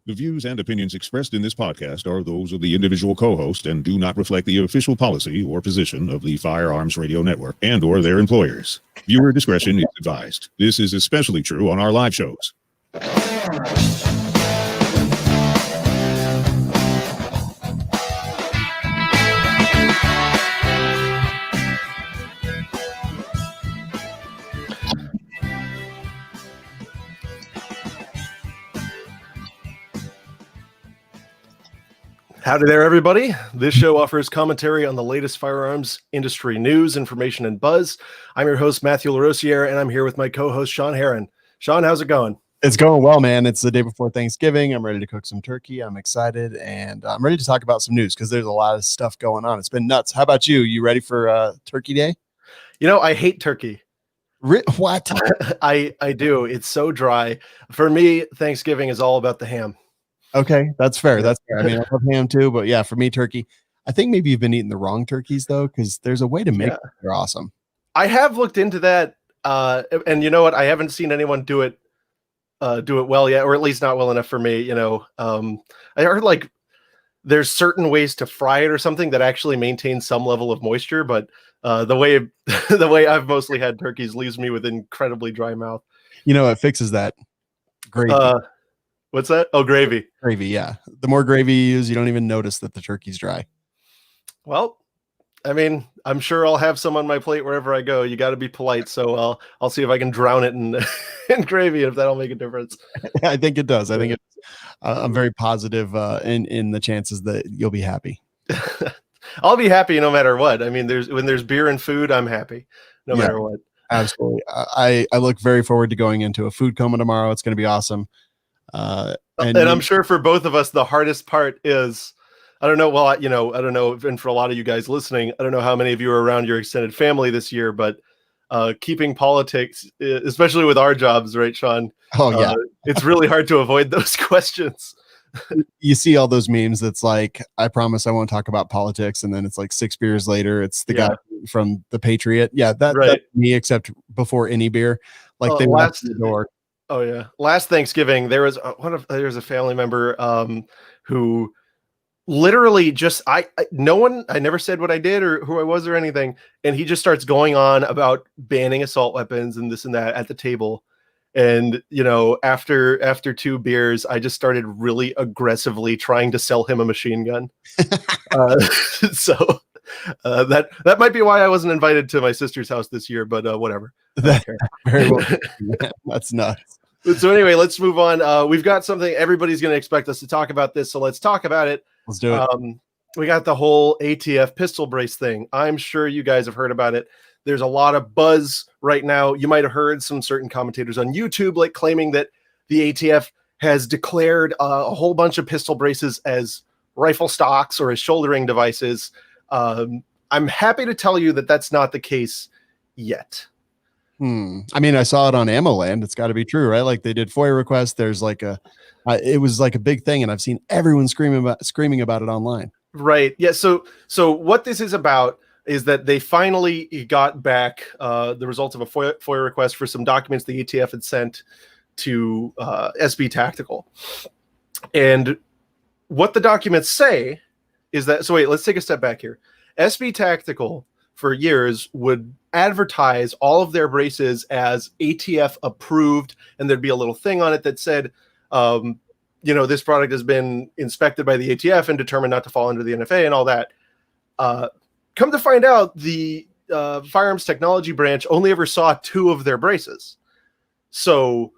The views and opinions expressed in this podcast are those of the individual co-host and do not reflect the official policy or position of the Firearms Radio Network and or their employers. Viewer discretion is advised. This is especially true on our live shows. Howdy there, everybody. This show offers commentary on the latest firearms industry news, information, and buzz. I'm your host, Matthew Larosiere, and I'm here with my co-host, Shawn Herrin. Shawn, how's it going? It's going well, man. It's the day before Thanksgiving. I'm ready to cook some turkey. I'm excited, and I'm ready to talk about some news because there's a lot of stuff going on. It's been nuts. How about you? You ready for Turkey Day? You know, I hate turkey. What? I do. It's so dry. For me, Thanksgiving is all about the ham. Okay, that's fair. That's fair. I mean, I love ham too, but yeah, for me, turkey. I think maybe you've been eating the wrong turkeys though, because there's a way to make them. They're awesome. I have looked into that, and you know what? I haven't seen anyone do it well yet, or at least not well enough for me. You know, I heard like there's certain ways to fry it or something that actually maintain some level of moisture, but the way I've mostly had turkeys leaves me with incredibly dry mouth. You know, it fixes that. Great. What's that? Oh, gravy. Gravy, yeah. The more gravy you use, you don't even notice that the turkey's dry. Well, I mean, I'm sure I'll have some on my plate wherever I go. You got to be polite, so I'll see if I can drown it in gravy, if that'll make a difference. I think it does. I think I'm very positive in the chances that you'll be happy. I'll be happy no matter what. I mean, when there's beer and food, I'm happy no matter what. Absolutely. I look very forward to going into a food coma tomorrow. It's going to be awesome. And I'm sure for both of us, the hardest part is, I don't know. Well, I don't know. And for a lot of you guys listening, I don't know how many of you are around your extended family this year, but keeping politics, especially with our jobs, right, Shawn? Oh yeah. It's really hard to avoid those questions. You see all those memes that's like, I promise I won't talk about politics. And then it's like 6 beers later, it's the guy from The Patriot. Yeah, that's me, except before any beer. Like they walked the door. Oh yeah. Last Thanksgiving, there was a family member who literally just I never said what I did or who I was or anything, and he just starts going on about banning assault weapons and this and that at the table. And you know, after 2 beers, I just started really aggressively trying to sell him a machine gun. So that might be why I wasn't invited to my sister's house this year, but whatever. Very well. That's nuts. So anyway, let's move on. We've got something everybody's going to expect us to talk about this, so let's talk about it. Let's do it. We got the whole ATF Pistol Brace thing. I'm sure you guys have heard about it. There's a lot of buzz right now. You might have heard some certain commentators on YouTube like claiming that the ATF has declared a whole bunch of pistol braces as rifle stocks or as shouldering devices. I'm happy to tell you that that's not the case yet. I mean, I saw it on AmmoLand. It's got to be true, right? Like they did FOIA requests. There's like it was like a big thing, and I've seen everyone screaming about it online. Right. Yeah. So what this is about is that they finally got back the results of a FOIA request for some documents the ATF had sent to SB Tactical, and what the documents say is that. So wait, let's take a step back here. SB Tactical for years would advertise all of their braces as ATF approved, and there'd be a little thing on it that said, this product has been inspected by the ATF and determined not to fall under the NFA and all that. Come to find out, the Firearms Technology Branch only ever saw 2 of their braces. So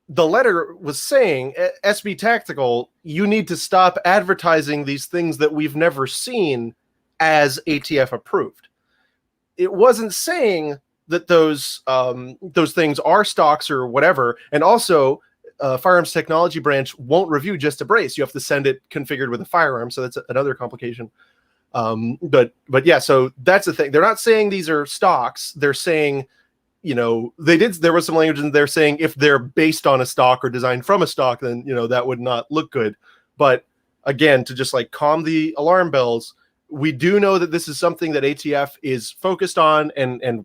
the letter was saying, SB Tactical, you need to stop advertising these things that we've never seen as ATF approved. It wasn't saying that those things are stocks or whatever. And also, Firearms Technology Branch won't review just a brace. You have to send it configured with a firearm. So that's another complication. But yeah, so that's the thing. They're not saying these are stocks. They're saying, there was some language in there saying if they're based on a stock or designed from a stock, then, that would not look good. But again, to just like calm the alarm bells, we do know that this is something that ATF is focused on, and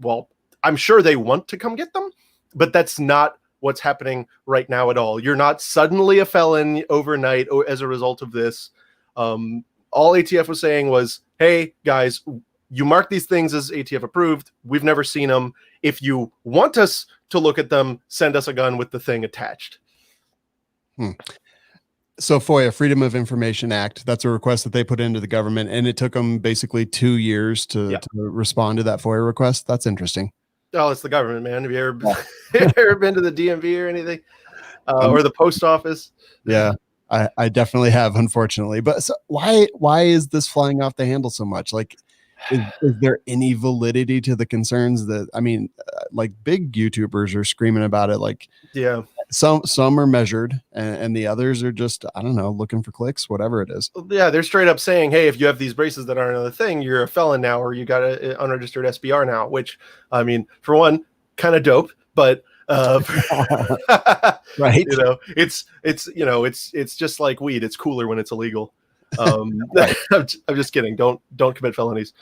well, I'm sure they want to come get them, but that's not what's happening right now at all. You're not suddenly a felon overnight or as a result of this. All ATF was saying was, hey, guys, you mark these things as ATF approved. We've never seen them. If you want us to look at them, send us a gun with the thing attached. So FOIA, Freedom of Information Act, that's a request that they put into the government, and it took them basically 2 years to respond to that FOIA request. That's interesting. Oh, it's the government, man. Have you ever been to the DMV or anything? Or the post office? Yeah, I definitely have, unfortunately. But so why is this flying off the handle so much? Like, is there any validity to the concerns that, I mean, like big YouTubers are screaming about it. Like, yeah, some are measured and the others are just, I don't know, looking for clicks, whatever it is. Yeah, they're straight up saying, hey, if you have these braces that aren't another thing, you're a felon now, or you got an unregistered SBR now, which, I mean, for one, kind of dope, but right. It's just like weed. It's cooler when it's illegal. I'm just kidding. Don't commit felonies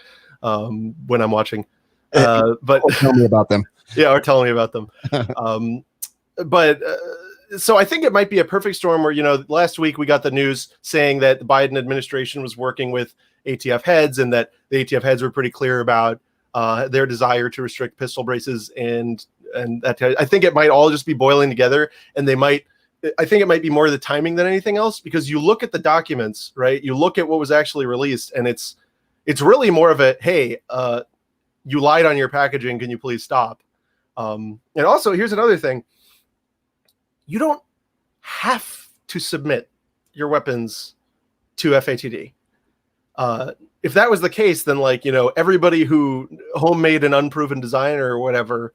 when I'm watching. But tell me about them. Yeah, or tell me about them. So I think it might be a perfect storm where, last week we got the news saying that the Biden administration was working with ATF heads, and that the ATF heads were pretty clear about their desire to restrict pistol braces, and that I think it might all just be boiling together, and I think it might be more the timing than anything else, because you look at the documents, right? You look at what was actually released, and it's really more of a, hey, you lied on your packaging. Can you please stop? And also, here's another thing. You don't have to submit your weapons to FATD. If that was the case, then everybody who homemade an unproven design or whatever,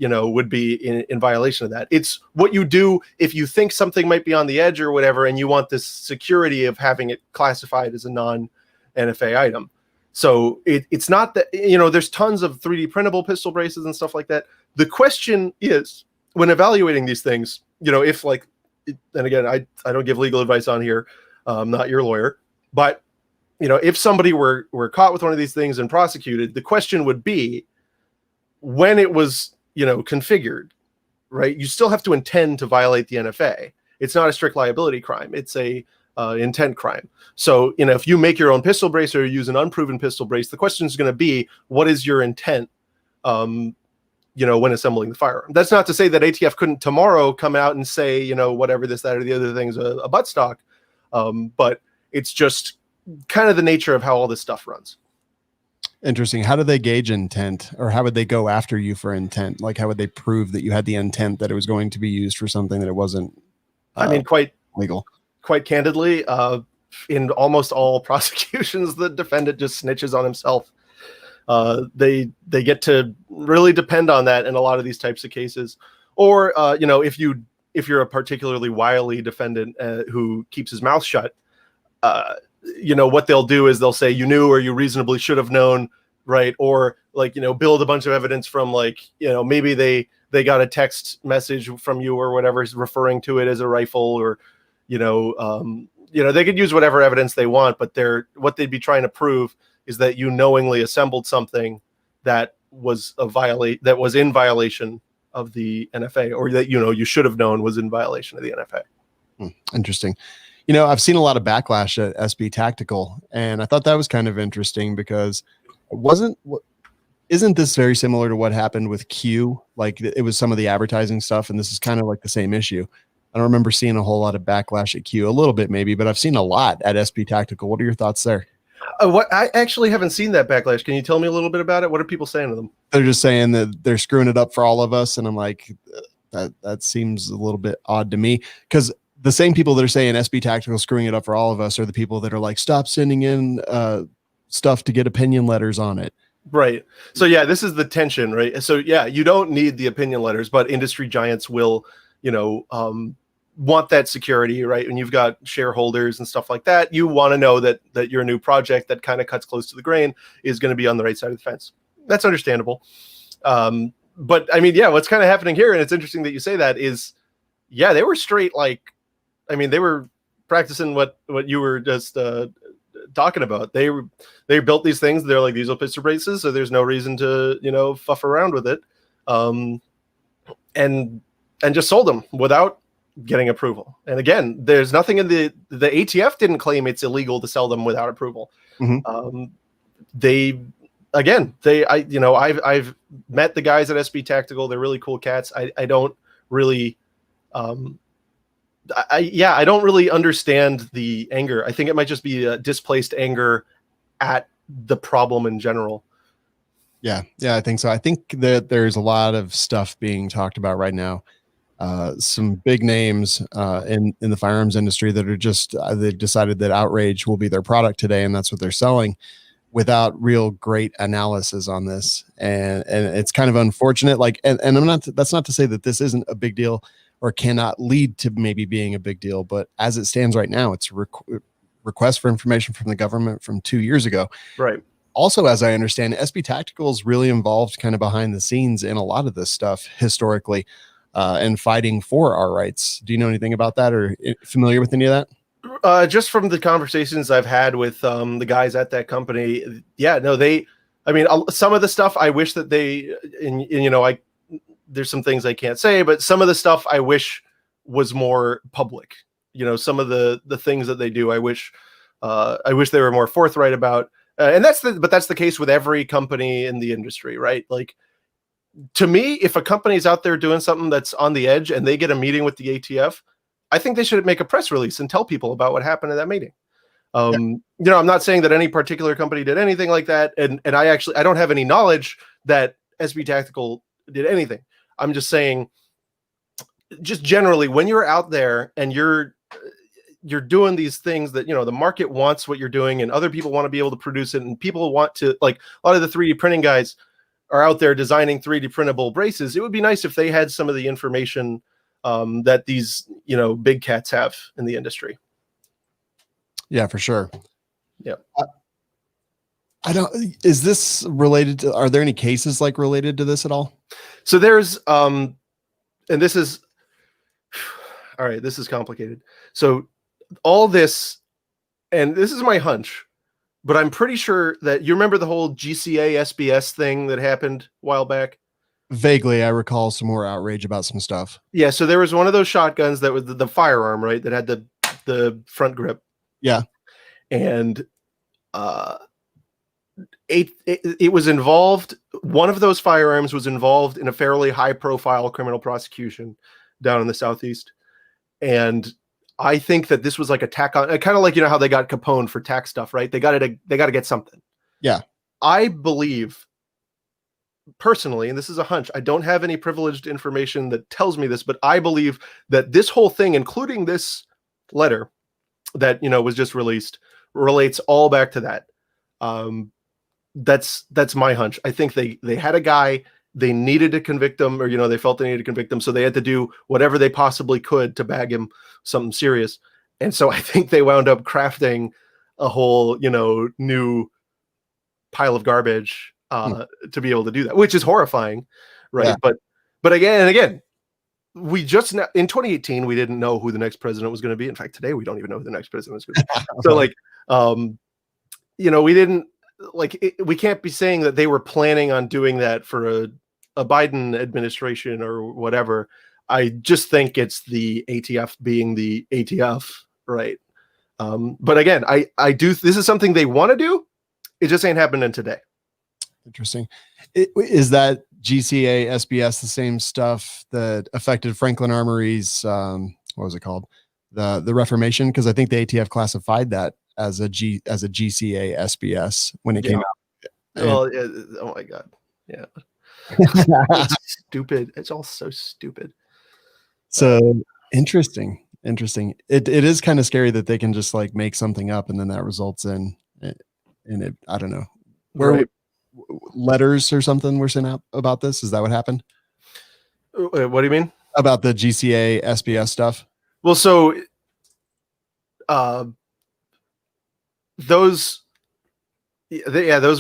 would be in violation of that. It's what you do if you think something might be on the edge or whatever, and you want this security of having it classified as a non-NFA item. So it's not that, there's tons of 3D printable pistol braces and stuff like that. The question is, when evaluating these things, if and again, I don't give legal advice on here. I'm not your lawyer, but if somebody were caught with one of these things and prosecuted, the question would be when it was, configured, right? You still have to intend to violate the NFA. It's not a strict liability crime. It's a intent crime. So, if you make your own pistol brace or use an unproven pistol brace, the question is going to be, what is your intent, when assembling the firearm? That's not to say that ATF couldn't tomorrow come out and say, whatever, this, that, or the other thing's a buttstock. But it's just kind of the nature of how all this stuff runs. Interesting. How do they gauge intent, or how would they go after you for intent? Like, how would they prove that you had the intent that it was going to be used for something that it wasn't? Quite legal. Quite candidly, in almost all prosecutions, the defendant just snitches on himself. They get to really depend on that in a lot of these types of cases. Or if you're a particularly wily defendant who keeps his mouth shut, what they'll do is they'll say, you knew, or you reasonably should have known, right? Or build a bunch of evidence from maybe they got a text message from you or whatever referring to it as a rifle, or they could use whatever evidence they want, but what they'd be trying to prove is that you knowingly assembled something that was in violation of the NFA, or that you should have known was in violation of the NFA. Interesting. I've seen a lot of backlash at SB Tactical, and I thought that was kind of interesting because isn't this very similar to what happened with Q? Like, it was some of the advertising stuff, and this is kind of like the same issue. I don't remember seeing a whole lot of backlash at Q, a little bit maybe, but I've seen a lot at SB Tactical. What are your thoughts there? What I actually haven't seen that backlash. Can you tell me a little bit about it? What are people saying to them? They're just saying that they're screwing it up for all of us, and I'm like, that seems a little bit odd to me, because the same people that are saying SB Tactical screwing it up for all of us are the people that are like, stop sending in stuff to get opinion letters on it. Right. So yeah, this is the tension, right? So yeah, you don't need the opinion letters, but industry giants will, want that security, right? And you've got shareholders and stuff like that. You want to know that your new project that kind of cuts close to the grain is going to be on the right side of the fence. That's understandable. But I mean, yeah, what's kind of happening here, and it's interesting that you say that, is, yeah, they were straight, they were practicing what you were just talking about. They built these things. They're like, these are pistol braces, so there's no reason to fuff around with it. And and just sold them without getting approval. And again, there's nothing in the ATF didn't claim it's illegal to sell them without approval. I've met the guys at SB Tactical. They're really cool cats. I don't really I don't really understand the anger. I think it might just be a displaced anger at the problem in general. Yeah, I think so. I think that there's a lot of stuff being talked about right now. Some big names in the firearms industry that are just they've decided that outrage will be their product today, and that's what they're selling, without real great analysis on this. And it's kind of unfortunate. Like, and I'm not. That's not to say that this isn't a big deal or cannot lead to maybe being a big deal, but as it stands right now, it's a request for information from the government from 2 years ago. Right. Also, as I understand, SB Tactical is really involved kind of behind the scenes in a lot of this stuff historically, and fighting for our rights. Do you know anything about that or familiar with any of that? Just from the conversations I've had with the guys at that company. Yeah, no, some of the stuff I wish that they, there's some things I can't say, but some of the stuff I wish was more public. Some of the things that they do, I wish they were more forthright about. And that's the case with every company in the industry, right? Like, to me, if a company's out there doing something that's on the edge and they get a meeting with the ATF, I think they should make a press release and tell people about what happened in that meeting. I'm not saying that any particular company did anything like that. And I don't have any knowledge that SB Tactical did anything. I'm just saying, just generally, when you're out there and you're doing these things that, the market wants what you're doing and other people want to be able to produce it. And people want to, like, a lot of the 3D printing guys are out there designing 3D printable braces. It would be nice if they had some of the information that these, big cats have in the industry. Yeah, for sure. Yeah. Is this related to, are there any cases like related to this at all? So there's, and this is, all right, this is complicated. So all this, and this is my hunch, but I'm pretty sure that you remember the whole GCA SBS thing that happened a while back. Vaguely, I recall some more outrage about some stuff. Yeah, so there was one of those shotguns that was the firearm, right? That had the front grip. Yeah. And it was involved. One of those firearms was involved in a fairly high-profile criminal prosecution down in the Southeast. And I think that this was like a tack on, kind of like, how they got Capone for tax stuff, right? They got to get something. Yeah. I believe personally, and this is a hunch, I don't have any privileged information that tells me this, but I believe that this whole thing, including this letter that, was just released, relates all back to that. That's my hunch. I think they had a guy, they needed to convict him, or, they felt they needed to convict him. So they had to do whatever they possibly could to bag him something serious. And so I think they wound up crafting a whole, new pile of garbage to be able to do that, which is horrifying. Right. Yeah. But again, we just in 2018, we didn't know who the next president was going to be. In fact, today, we don't even know who the next president is going to be. So we didn't, we can't be saying that they were planning on doing that for a Biden administration or whatever. I just think it's the ATF being the ATF, right? But again, I do. This is something they want to do. It just ain't happening today. Interesting. Is that GCA SBS the same stuff that affected Franklin Armory's? What was it called? The Reformation? Because I think the ATF classified that as a GCA SBS when it came out. Well, oh my God, yeah. It's stupid. It's all so stupid. So interesting. It is kind of scary that they can just like make something up and then that results in it. I don't know where right. Letters or something were sent out about this. Is that what happened? What do you mean about the GCA SBS stuff? Well, so those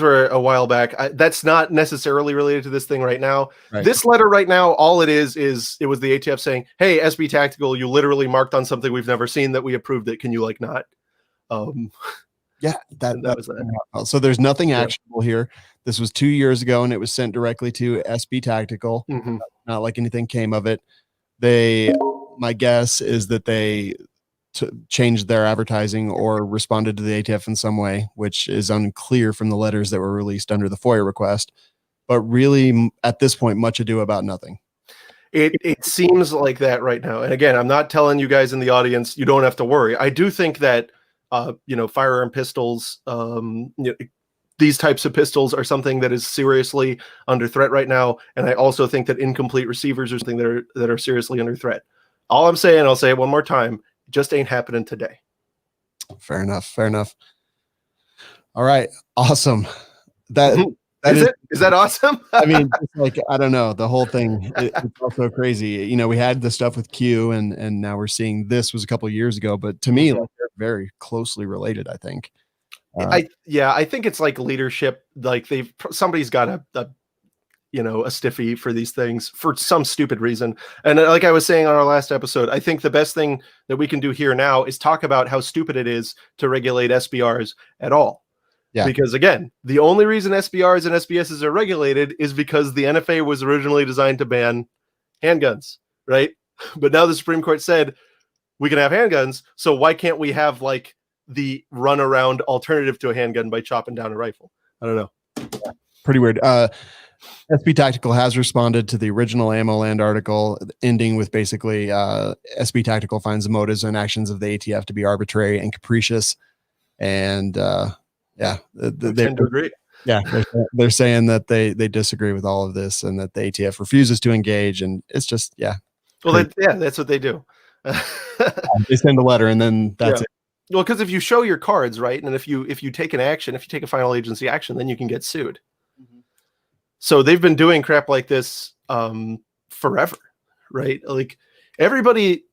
were a while back. That's not necessarily related to this thing right now. Right. This letter right now, all it is it was the ATF saying, "Hey, SB Tactical, you literally marked on something we've never seen that we approved it. Can you not?" Yeah, that was that. So there's nothing actionable here. This was 2 years ago, and it was sent directly to SB Tactical. Mm-hmm. Not like anything came of it. My guess is that they changed their advertising or responded to the ATF in some way, which is unclear from the letters that were released under the FOIA request. But really, at this point, much ado about nothing. It seems like that right now. And again, I'm not telling you guys in the audience, you don't have to worry. I do think that, firearm pistols, these types of pistols are something that is seriously under threat right now. And I also think that incomplete receivers are something that are seriously under threat. All I'm saying, I'll say it one more time, just ain't happening today. Fair enough. All right. Awesome. Is that awesome? I mean, like, I don't know. The whole thing it's also crazy. We had the stuff with Q and now we're seeing this was a couple of years ago, but to me, like, they're very closely related, I think. I think it's like leadership. Like somebody's got a stiffy for these things for some stupid reason. And like I was saying on our last episode, I think the best thing that we can do here now is talk about how stupid it is to regulate SBRs at all. Yeah. Because again, the only reason SBRs and SBSs are regulated is because the NFA was originally designed to ban handguns, right? But now the Supreme Court said we can have handguns, so why can't we have like the runaround alternative to a handgun by chopping down a rifle? I don't know. Yeah, pretty weird. SB Tactical has responded to the original Ammo Land article, ending with basically SB Tactical finds the motives and actions of the ATF to be arbitrary and capricious. And they tend to agree. Yeah, they're saying that they disagree with all of this and that the ATF refuses to engage. And it's just, Well, that's what they do. They send a letter and then that's it. Well, because if you show your cards, right, and if you take an action, if you take a final agency action, then you can get sued. So they've been doing crap like this forever, right? Like everybody,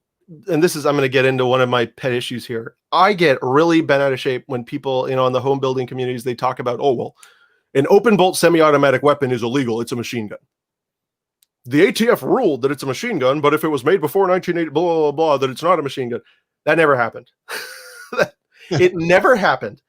and I'm going to get into one of my pet issues here. I get really bent out of shape when people, in the home building communities, they talk about, oh, well, an open bolt semi-automatic weapon is illegal. It's a machine gun. The ATF ruled that it's a machine gun, but if it was made before 1980, blah, blah, blah, that it's not a machine gun. That never happened. It never happened.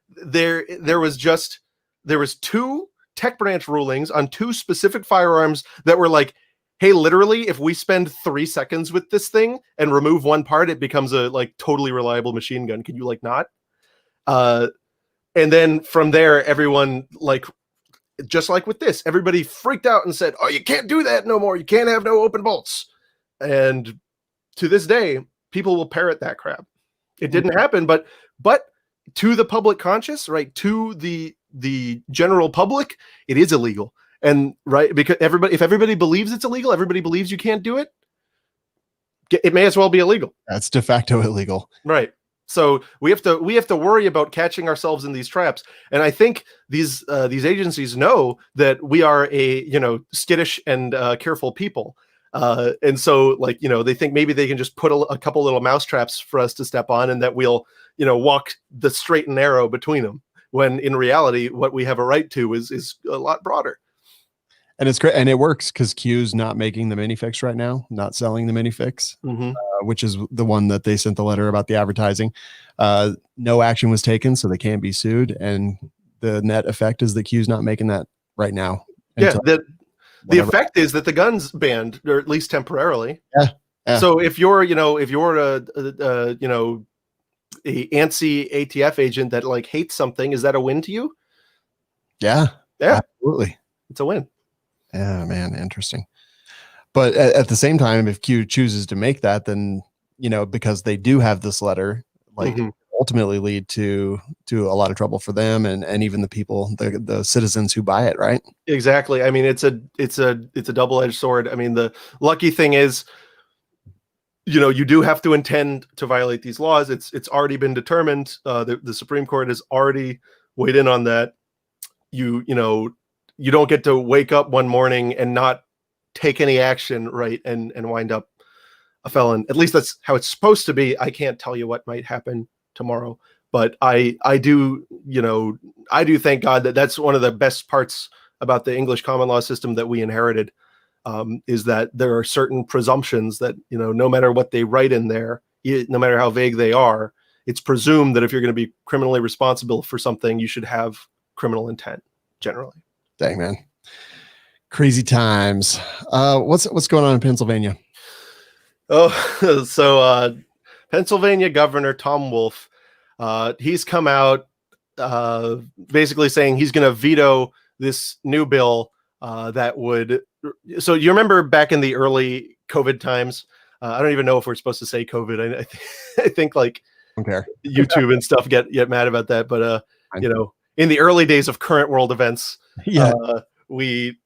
There was two tech branch rulings on two specific firearms that were like, hey, literally, if we spend 3 seconds with this thing and remove one part, it becomes a like totally reliable machine gun. Can you like not? And then from there, everyone like, just like with this, everybody freaked out and said, oh, you can't do that no more. You can't have no open bolts. And to this day, people will parrot that crap. It didn't happen, but to the public conscious, right, to the general public, it is illegal. And right, because if everybody believes it's illegal, everybody believes you can't do it, it may as well be illegal. That's de facto illegal. Right. So we have to worry about catching ourselves in these traps. And I think these agencies know that we are a skittish and careful people. And so like, they think maybe they can just put a couple little mouse traps for us to step on and that we'll, walk the straight and narrow between them. When in reality, what we have a right to is a lot broader. And it's great. And it works because Q's not making the minifix right now, not selling the minifix, which is the one that they sent the letter about the advertising. No action was taken, so they can't be sued. And the net effect is that Q's not making that right now. Yeah. The effect is that the gun's banned, or at least temporarily. Yeah. So if you're a antsy ATF agent that like hates something, is that a win to you? Yeah, absolutely. It's a win. Yeah, man. Interesting. But at the same time, if Q chooses to make that, then, because they do have this letter, like ultimately lead to a lot of trouble for them and even the people, the citizens who buy it. Right. Exactly. I mean, it's a double-edged sword. I mean, the lucky thing is, you do have to intend to violate these laws. It's already been determined. The Supreme Court has already weighed in on that. You don't get to wake up one morning and not take any action, right, and wind up a felon. At least that's how it's supposed to be. I can't tell you what might happen tomorrow, but I do thank God that that's one of the best parts about the English common law system that we inherited. Is that there are certain presumptions that, no matter what they write in there, no matter how vague they are, it's presumed that if you're going to be criminally responsible for something, you should have criminal intent generally. Dang, man. Crazy times. What's going on in Pennsylvania? Oh, so Pennsylvania Governor Tom Wolf, he's come out basically saying he's going to veto this new bill that would. So you remember back in the early COVID times? I don't even know if we're supposed to say COVID. I think like YouTube and stuff get mad about that. But in the early days of current world events, we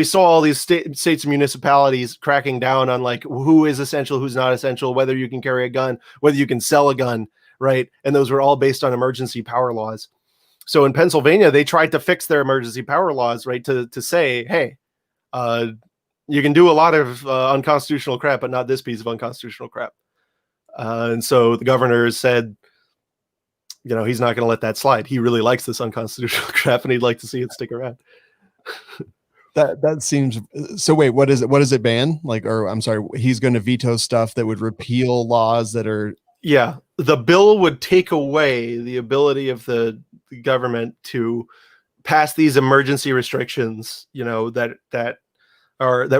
saw all these states and municipalities cracking down on like who is essential, who's not essential, whether you can carry a gun, whether you can sell a gun, right? And those were all based on emergency power laws. So in Pennsylvania, they tried to fix their emergency power laws, right? To say, hey, you can do a lot of unconstitutional crap, but not this piece of unconstitutional crap. And so the governor said, he's not going to let that slide. He really likes this unconstitutional crap, and he'd like to see it stick around. That seems so. Wait, what is it? What does it ban? Like, or I'm sorry, he's going to veto stuff that would repeal laws that are. Yeah, the bill would take away the ability of the government to pass these emergency restrictions, that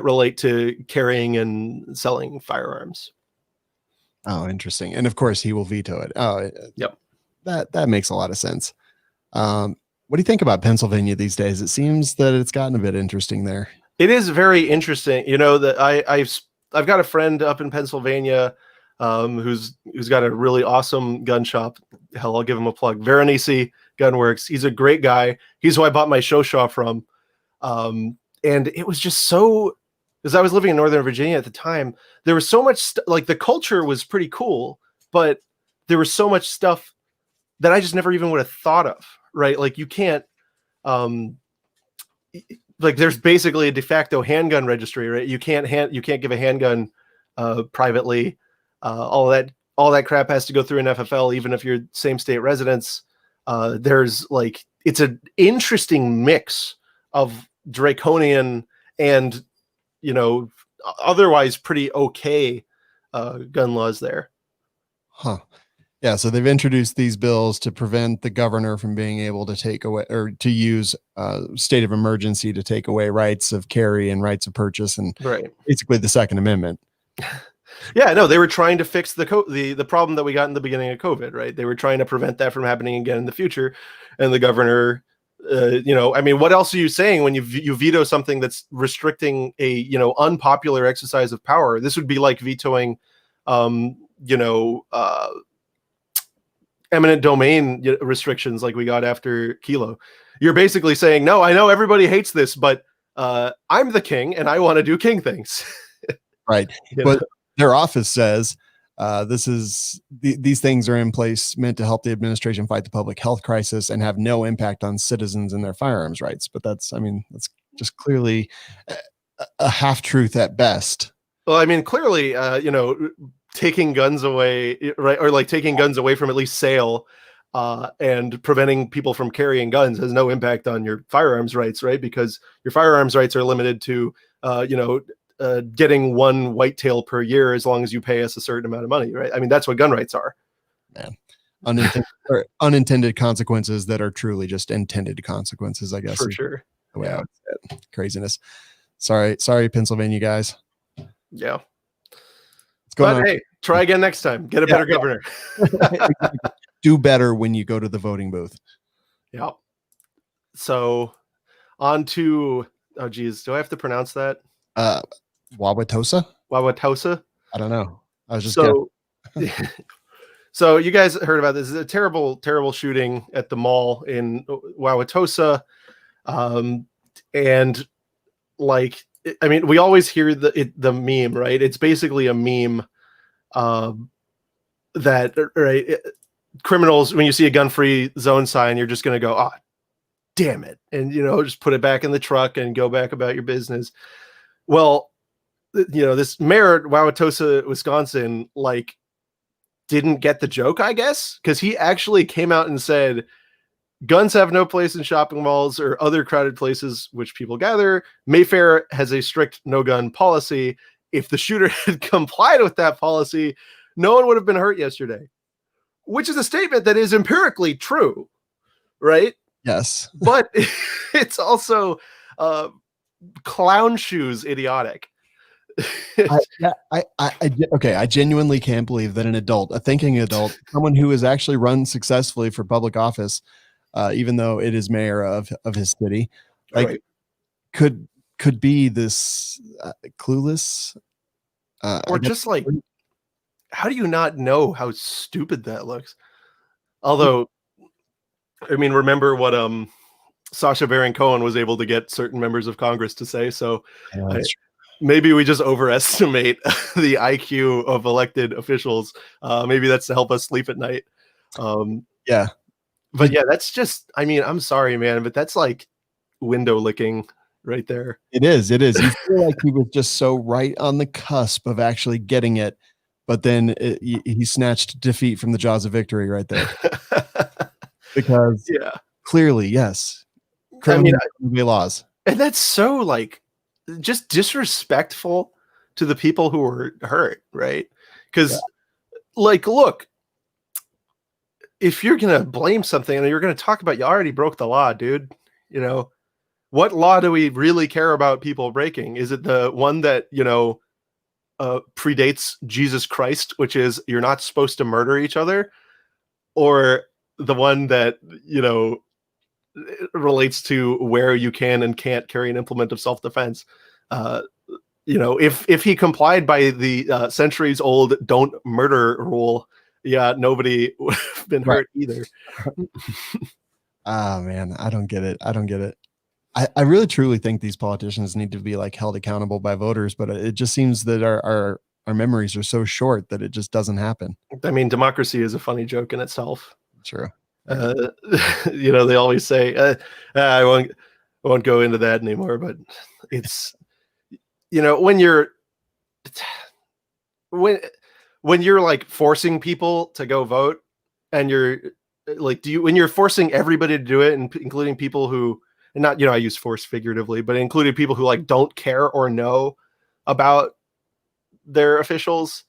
relate to carrying and selling firearms. Oh, interesting. And of course, he will veto it. Oh, yep. That makes a lot of sense. What do you think about Pennsylvania these days? It seems that it's gotten a bit interesting there. It is very interesting. That I've got a friend up in Pennsylvania who's got a really awesome gun shop. Hell, I'll give him a plug. Veronese Gunworks. He's a great guy. He's who I bought my show shop from. And it was just so, because I was living in Northern Virginia at the time, there was so much like the culture was pretty cool, but there was so much stuff that I just never even would have thought of. Right. Like you can't, like there's basically a de facto handgun registry, right? You can't give a handgun privately. All that crap has to go through an FFL, even if you're same state residents. There's like, it's an interesting mix of draconian and, otherwise pretty okay gun laws there. Huh. Yeah, so they've introduced these bills to prevent the governor from being able to take away or to use state of emergency to take away rights of carry and rights of purchase, and basically the Second Amendment. Yeah, no, they were trying to fix the problem that we got in the beginning of COVID, right? They were trying to prevent that from happening again in the future, and the governor, what else are you saying when you veto something that's restricting a unpopular exercise of power? This would be like vetoing, eminent domain restrictions like we got after Kilo. You're basically saying, no, I know everybody hates this, but I'm the king and I want to do king things. Right. But their office says these things are in place meant to help the administration fight the public health crisis and have no impact on citizens and their firearms rights. But that's just clearly a half truth at best. Well, clearly, taking guns away, right? Or like taking guns away from at least sale and preventing people from carrying guns has no impact on your firearms rights, right? Because your firearms rights are limited to, getting one whitetail per year as long as you pay us a certain amount of money, right? That's what gun rights are. Man, unintended consequences that are truly just intended consequences, I guess. For sure. The way I would say it. Craziness. Sorry, Pennsylvania guys. Yeah. But hey, try again next time. Get a better governor. Do better when you go to the voting booth. Yeah. So on to, do I have to pronounce that? Wauwatosa? I don't know. I was just So you guys heard about this. It's a terrible, terrible shooting at the mall in Wauwatosa. And like, we always hear the meme, right? It's basically a meme that, right, criminals, when you see a gun-free zone sign, you're just going to go, damn it. And, just put it back in the truck and go back about your business. Well, this mayor at Wauwatosa, Wisconsin, like, didn't get the joke, I guess, because he actually came out and said, guns have no place in shopping malls or other crowded places which people gather. Mayfair has a strict no-gun policy. If the shooter had complied with that policy, no one would have been hurt yesterday, which is a statement that is empirically true, right? Yes. But it's also clown shoes idiotic. I genuinely can't believe that an adult, a thinking adult, someone who has actually run successfully for public office, even though it is mayor of his city, like Right. could be this clueless, Or just like, how do you not know how stupid that looks? Although, I mean, remember what Sacha Baron Cohen was able to get certain members of Congress to say. So maybe we just overestimate the IQ of elected officials. Maybe that's to help us sleep at night. Yeah. But yeah, that's just, I mean, I'm sorry, man, but that's like window licking right there. It is. You feel like he was just so right on the cusp of actually getting it, but then he snatched defeat from the jaws of victory right there. Because clearly, yes, criminal laws. And that's so like just disrespectful to the people who were hurt, right? Because like, look, if you're going to blame something and you're going to talk about, you already broke the law, dude. You know, what law do we really care about people breaking? Is it the one that, you know, predates Jesus Christ, which is you're not supposed to murder each other, or the one that, you know, relates to where you can and can't carry an implement of self-defense? You know, if he complied by the centuries old don't murder rule, nobody would have been hurt either. Ah, man, I don't get it. I really truly think these politicians need to be like held accountable by voters, but it just seems that our memories are so short that it just doesn't happen. I mean, democracy is a funny joke in itself. True. You know, they always say, I won't go into that anymore, but it's, you know, when you're like forcing people to go vote, and you're like, when you're forcing everybody to do it, and including people who, and not, you know, I use force figuratively, but including people who like don't care or know about their officials,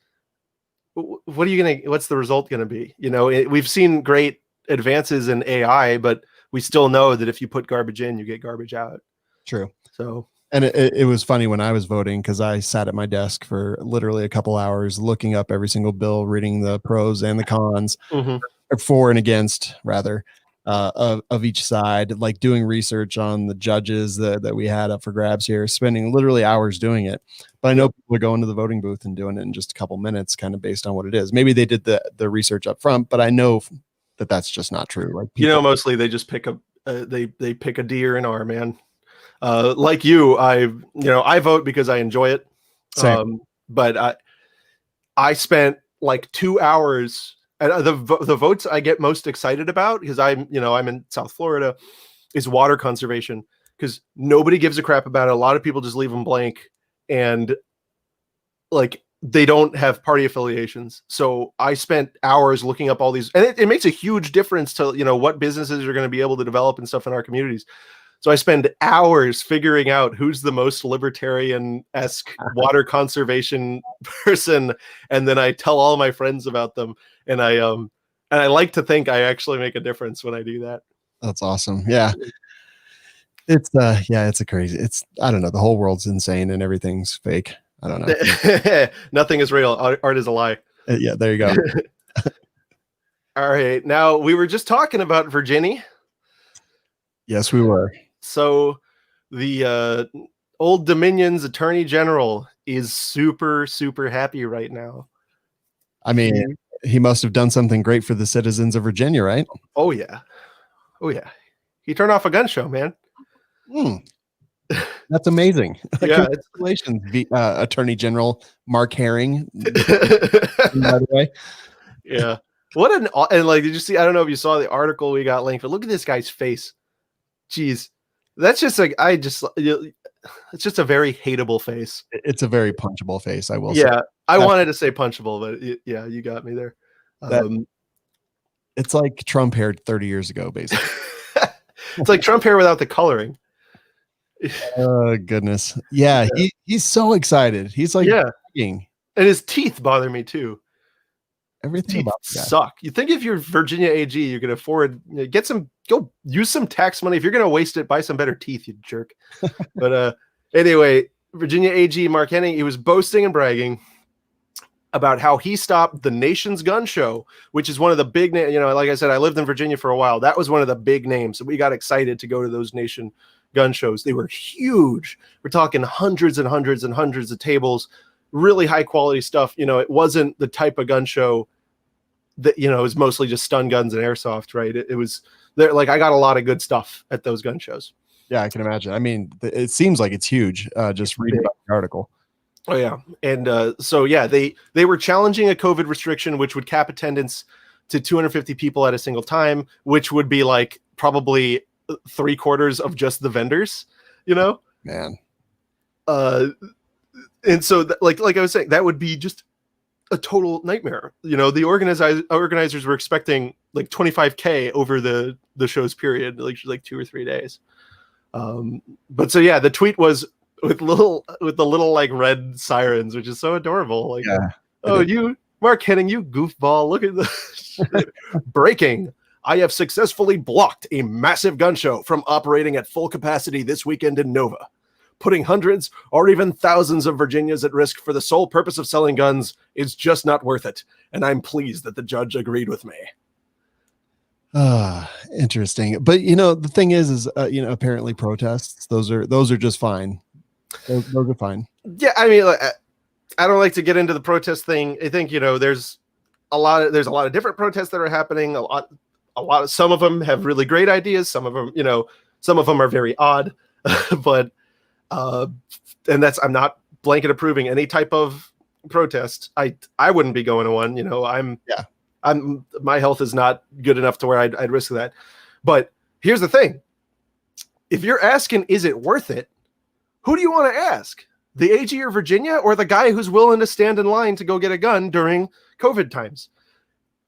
what's the result going to be? You know, we've seen great advances in AI, but we still know that if you put garbage in, you get garbage out. True. So, and it was funny when I was voting, because I sat at my desk for literally a couple hours looking up every single bill, reading the pros and the cons, or for and against, rather, of each side, like doing research on the judges that we had up for grabs here, spending literally hours doing it. But I know people are going to the voting booth and doing it in just a couple minutes, kind of based on what it is. Maybe they did the research up front, but I know that that's just not true. Like, you know, mostly they just pick they pick a D or an R, man. Like you, I vote because I enjoy it. But I spent like 2 hours. And the votes I get most excited about, because I'm in South Florida, is water conservation, because nobody gives a crap about it. A lot of people just leave them blank, and like they don't have party affiliations. So I spent hours looking up all these, and it makes a huge difference to, you know, what businesses are going to be able to develop and stuff in our communities. So I spend hours figuring out who's the most libertarian-esque water conservation person, and then I tell all my friends about them. And I like to think I actually make a difference when I do that. That's awesome. Yeah. It's it's a crazy. I don't know. The whole world's insane and everything's fake. I don't know. Nothing is real. Art is a lie. Yeah, there you go. All right. Now, we were just talking about Virginia. Yes, we were. So the Old Dominion's Attorney General is super, super happy right now. I mean, he must have done something great for the citizens of Virginia, right? Oh, yeah. He turned off a gun show, man. That's amazing. Yeah. Congratulations, Attorney General Mark Herring. By the way. Yeah. And like, did you see? I don't know if you saw the article we got linked, but look at this guy's face. Jeez. That's just like, it's just a very hateable face. It's a very punchable face, I will say. Yeah. I wanted to say punchable, but yeah, you got me there. It's like Trump hair 30 years ago, basically. It's like Trump hair without the coloring. Oh, goodness. Yeah, he's so excited. He's like, and his teeth bother me too. Everything teeth about that suck. You think if you're Virginia AG, you can afford, go use some tax money. If you're going to waste it, buy some better teeth, you jerk. But anyway, Virginia AG Mark Henning, he was boasting and bragging about how he stopped the nation's gun show, which is one of the big names. Like I said, I lived in Virginia for a while. That was one of the big names. So we got excited to go to those nation gun shows. They were huge. We're talking hundreds and hundreds and hundreds of tables, really high quality stuff. It wasn't the type of gun show that, it was mostly just stun guns and airsoft, right? It was there. Like, I got a lot of good stuff at those gun shows. Yeah, I can imagine. I mean, it seems like it's huge. Just reading about the article. Oh yeah. And so yeah, they were challenging a COVID restriction, which would cap attendance to 250 people at a single time, which would be like probably 3/4 of just the vendors, Man. And so like I was saying, that would be just a total nightmare. The organizers were expecting like 25K over the show's period, like 2 or 3 days. But so yeah, the tweet was with the little like red sirens, which is so adorable. Like, yeah, oh, you Mark Henning, you goofball! Look at the breaking. I have successfully blocked a massive gun show from operating at full capacity this weekend in Nova, putting hundreds or even thousands of Virginians at risk for the sole purpose of selling guns is just not worth it. And I'm pleased that the judge agreed with me. Interesting. But the thing is apparently protests, those are just fine. Those are fine. Yeah, I mean, I don't like to get into the protest thing. I think there's a lot of different protests that are happening. Some of them have really great ideas. Some of them are very odd. But and I'm not blanket approving any type of protest. I wouldn't be going to one. My health is not good enough to where I'd risk that. But here's the thing: if you're asking, is it worth it? Who do you want to ask? The AG of Virginia or the guy who's willing to stand in line to go get a gun during COVID times?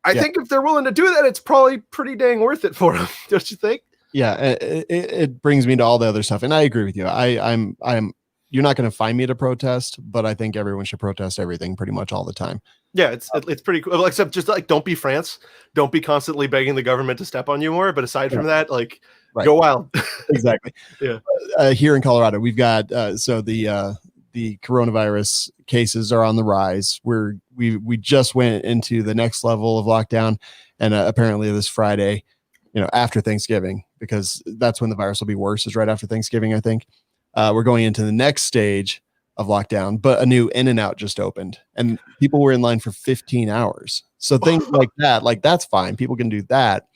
I think if they're willing to do that, it's probably pretty dang worth it for them. Don't you think? Yeah, it brings me to all the other stuff, and I agree with you. I'm. You're not going to find me to protest, but I think everyone should protest everything pretty much all the time. Yeah, it's pretty cool. Except just like, don't be France. Don't be constantly begging the government to step on you more. But aside from that, like, go wild. Exactly. Yeah. Here in Colorado, we've got so the coronavirus cases are on the rise. We just went into the next level of lockdown, and apparently this Friday, after Thanksgiving, because that's when the virus will be worse, is right after Thanksgiving, I think. We're going into the next stage of lockdown, but a new In-N-Out just opened and people were in line for 15 hours. So things like that, like that's fine. People can do that.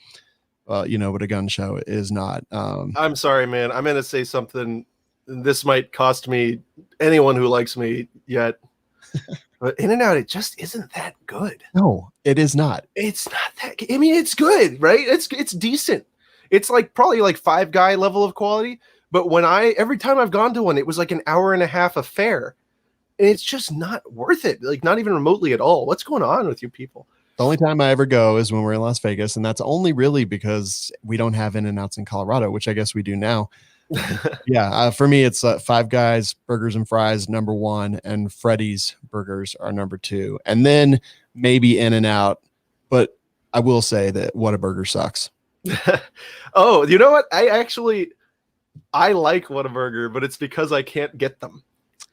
But a gun show is not. I'm sorry, man. I'm going to say something. This might cost me anyone who likes me yet, but In-N-Out, it just isn't that good. No, it is not. It's not that. I mean, it's good, right? It's decent. It's like probably like Five Guy level of quality. But every time I've gone to one, it was like an hour and a half affair. And it's just not worth it. Like, not even remotely at all. What's going on with you people? The only time I ever go is when we're in Las Vegas. And that's only really because we don't have In-N-Outs in Colorado, which I guess we do now. Yeah. For me, it's Five Guys, burgers and fries, number 1. And Freddy's burgers are number 2. And then maybe In-N-Out. But I will say that Whataburger sucks. Oh, you know what? I like Whataburger, but it's because I can't get them.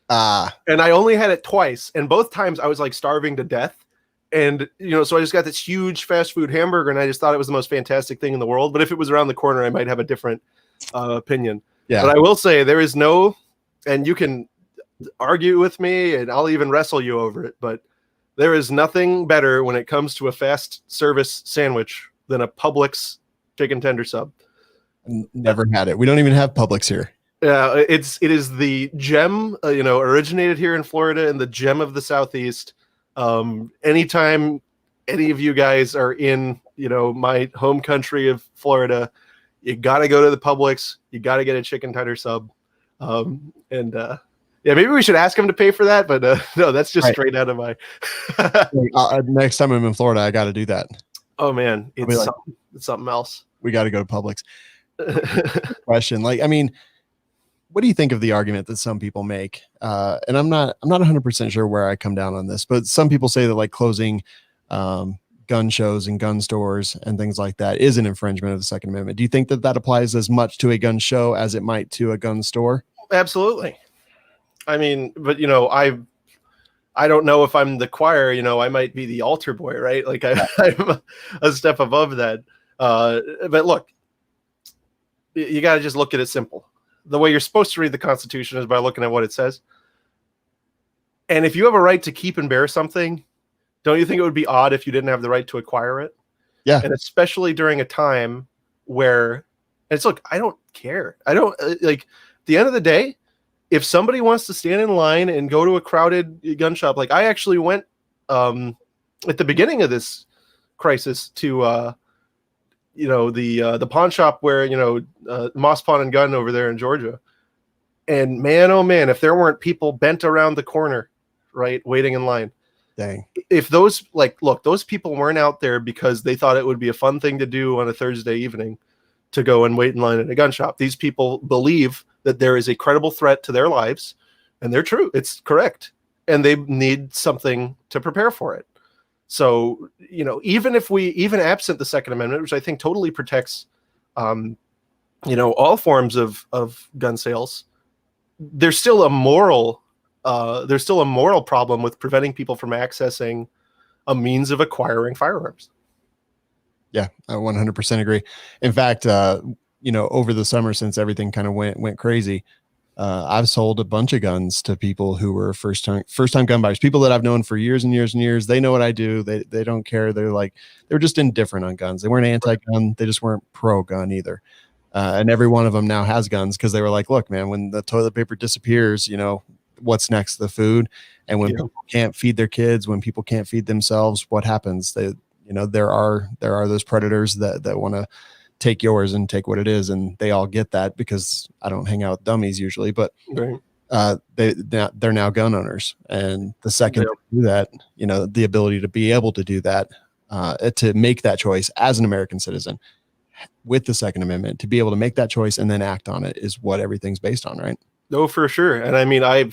And I only had it twice, and both times I was like starving to death. And so I just got this huge fast food hamburger, and I just thought it was the most fantastic thing in the world. But if it was around the corner, I might have a different opinion. Yeah. But I will say there is no, and you can argue with me, and I'll even wrestle you over it, but there is nothing better when it comes to a fast service sandwich than a Publix chicken tender sub. Never had it. We don't even have Publix here. Yeah, it is the gem, originated here in Florida and the gem of the Southeast. Anytime any of you guys are in, my home country of Florida, you got to go to the Publix. You got to get a chicken tender sub. Maybe we should ask him to pay for that, but no, that's just straight out of my. Next time I'm in Florida, I got to do that. Oh man, it's something else. We got to go to Publix. Question, what do you think of the argument that some people make? And I'm not 100% sure where I come down on this, but some people say that like closing gun shows and gun stores and things like that is an infringement of the Second Amendment. Do you think that applies as much to a gun show as it might to a gun store? Absolutely. I mean, but I don't know if I'm the choir, I might be the altar boy, right? Like I'm a step above that. But look, you got to just look at it simple. The way you're supposed to read the Constitution is by looking at what it says. And if you have a right to keep and bear something, don't you think it would be odd if you didn't have the right to acquire it? Yeah. And especially during a time where look, I don't care. I don't like at the end of the day, if somebody wants to stand in line and go to a crowded gun shop, like I actually went at the beginning of this crisis to the pawn shop where Moss Pawn and Gun over there in Georgia. And man, oh man, if there weren't people bent around the corner, right, waiting in line. Dang. If those those people weren't out there because they thought it would be a fun thing to do on a Thursday evening to go and wait in line at a gun shop. These people believe that there is a credible threat to their lives, and they're true. It's correct. And they need something to prepare for it. So, even absent the Second Amendment, which I think totally protects, all forms of gun sales, there's still a moral problem with preventing people from accessing a means of acquiring firearms. Yeah, I 100% agree. In fact, over the summer, since everything kind of went crazy, I've sold a bunch of guns to people who were first time gun buyers, people that I've known for years and years and years. They know what I do. They don't care. They're just indifferent on guns. They weren't anti-gun. They just weren't pro-gun either. And every one of them now has guns because they were like, look, man, when the toilet paper disappears, what's next? The food. And when people can't feed their kids, when people can't feed themselves, what happens? There are those predators that want to take yours and take what it is, and they all get that because I don't hang out with dummies usually, but they're now gun owners, and the second they do that, the ability to be able to do that, to make that choice as an American citizen with the Second Amendment, to be able to make that choice and then act on it is what everything's based on, right? No, for sure. And I mean, I'm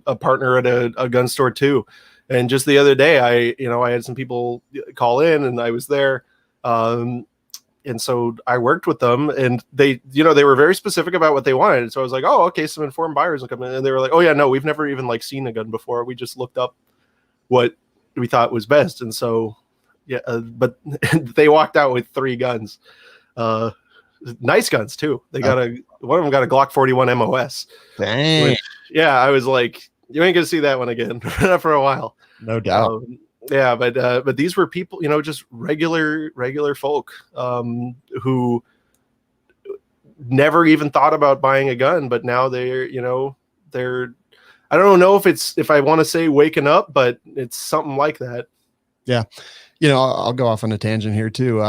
a partner at a gun store too. And just the other day, I had some people call in and I was there. And so I worked with them and they were very specific about what they wanted. And so I was like, oh, okay, some informed buyers will come in. And they were like, oh yeah, no, we've never even seen a gun before. We just looked up what we thought was best. And so, but they walked out with 3 guns, nice guns too. They got one of them got a Glock 41 MOS. Dang. Which, I was like, you ain't gonna see that one again for a while. No doubt. But these were people, just regular folk who never even thought about buying a gun, but now they're I don't know if I want to say waking up, but it's something like that. Yeah. I'll go off on a tangent here too.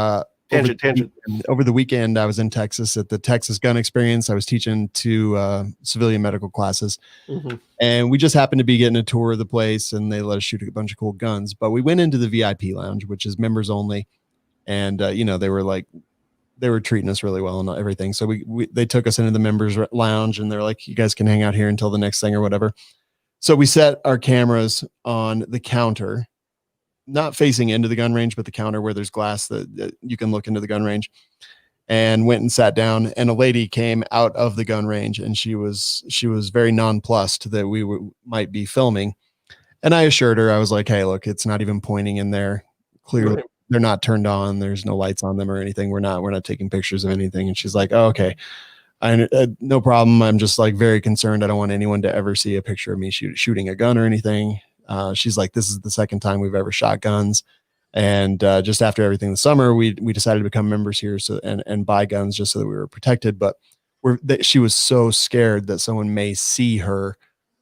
Tangent. Over the weekend, I was in Texas at the Texas Gun Experience. I was teaching 2 civilian medical classes, and we just happened to be getting a tour of the place, and they let us shoot a bunch of cool guns. But we went into the VIP lounge, which is members only, and they were treating us really well and everything. So they took us into the members lounge, and they're like, "You guys can hang out here until the next thing or whatever." So we set our cameras on the counter, not facing into the gun range, but the counter where there's glass that you can look into the gun range, and went and sat down, and a lady came out of the gun range, and she was very nonplussed that we might be filming. And I assured her, I was like, hey, look, it's not even pointing in there. Clearly they're not turned on. There's no lights on them or anything. We're not taking pictures of anything. And she's like, oh, okay. No problem. I'm just very concerned. I don't want anyone to ever see a picture of me shooting a gun or anything. She's like, this is the second time we've ever shot guns. And just after everything this summer, we decided to become members here and buy guns just so that we were protected. But she was so scared that someone may see her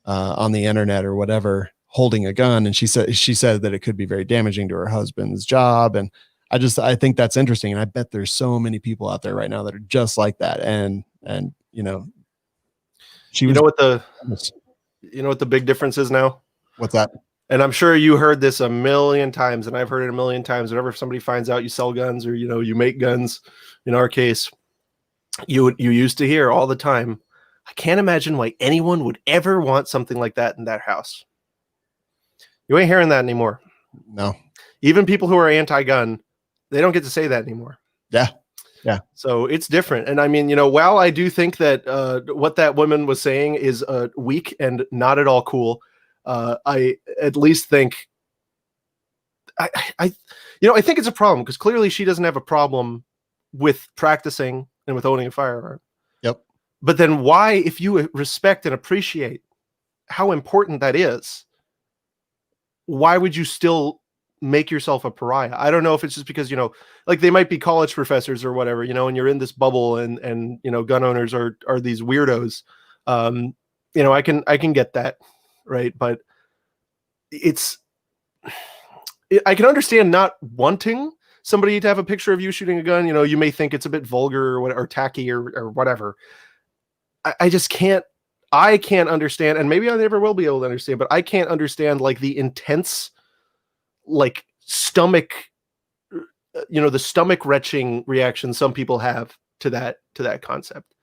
on the internet or whatever holding a gun. And she said that it could be very damaging to her husband's job. And I think that's interesting. And I bet there's so many people out there right now that are just like that. And you know what the big difference is now? What's that? And I'm sure you heard this a million times, and I've heard it a million times. Whenever somebody finds out you sell guns or you make guns, in our case, you used to hear all the time, I can't imagine why anyone would ever want something like that in that house. You ain't hearing that anymore. No. Even people who are anti-gun, they don't get to say that anymore. Yeah. Yeah. So it's different. And I mean, while I do think that what that woman was saying is weak and not at all cool, I at least think I think it's a problem, because clearly she doesn't have a problem with practicing and with owning a firearm. Yep. But then why, if you respect and appreciate how important that is, why would you still make yourself a pariah? I don't know if it's just because, like they might be college professors or whatever, and you're in this bubble and gun owners are these weirdos. I can get that. Right. But I can understand not wanting somebody to have a picture of you shooting a gun. You may think it's a bit vulgar or tacky or whatever. I just can't. I can't understand, and maybe I never will be able to understand, but I can't understand like the intense, like stomach, the stomach retching reaction some people have to that concept.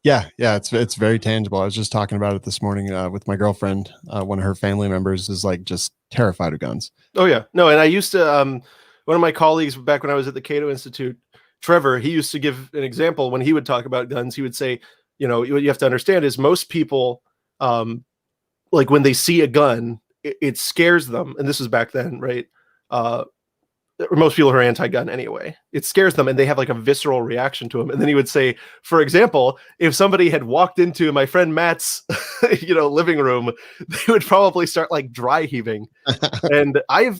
Yeah, it's very tangible. I was just talking about it this morning with my girlfriend. One of her family members is like just terrified of guns. Oh yeah, no, and I used to. One of my colleagues back when I was at the Cato Institute, Trevor, he used to give an example when he would talk about guns. He would say, what you have to understand is most people, like when they see a gun, it scares them, and this is back then, right? Most people are anti-gun anyway. It scares them, and they have like a visceral reaction to them. And then he would say, for example, if somebody had walked into my friend Matt's, living room, they would probably start like dry heaving. And I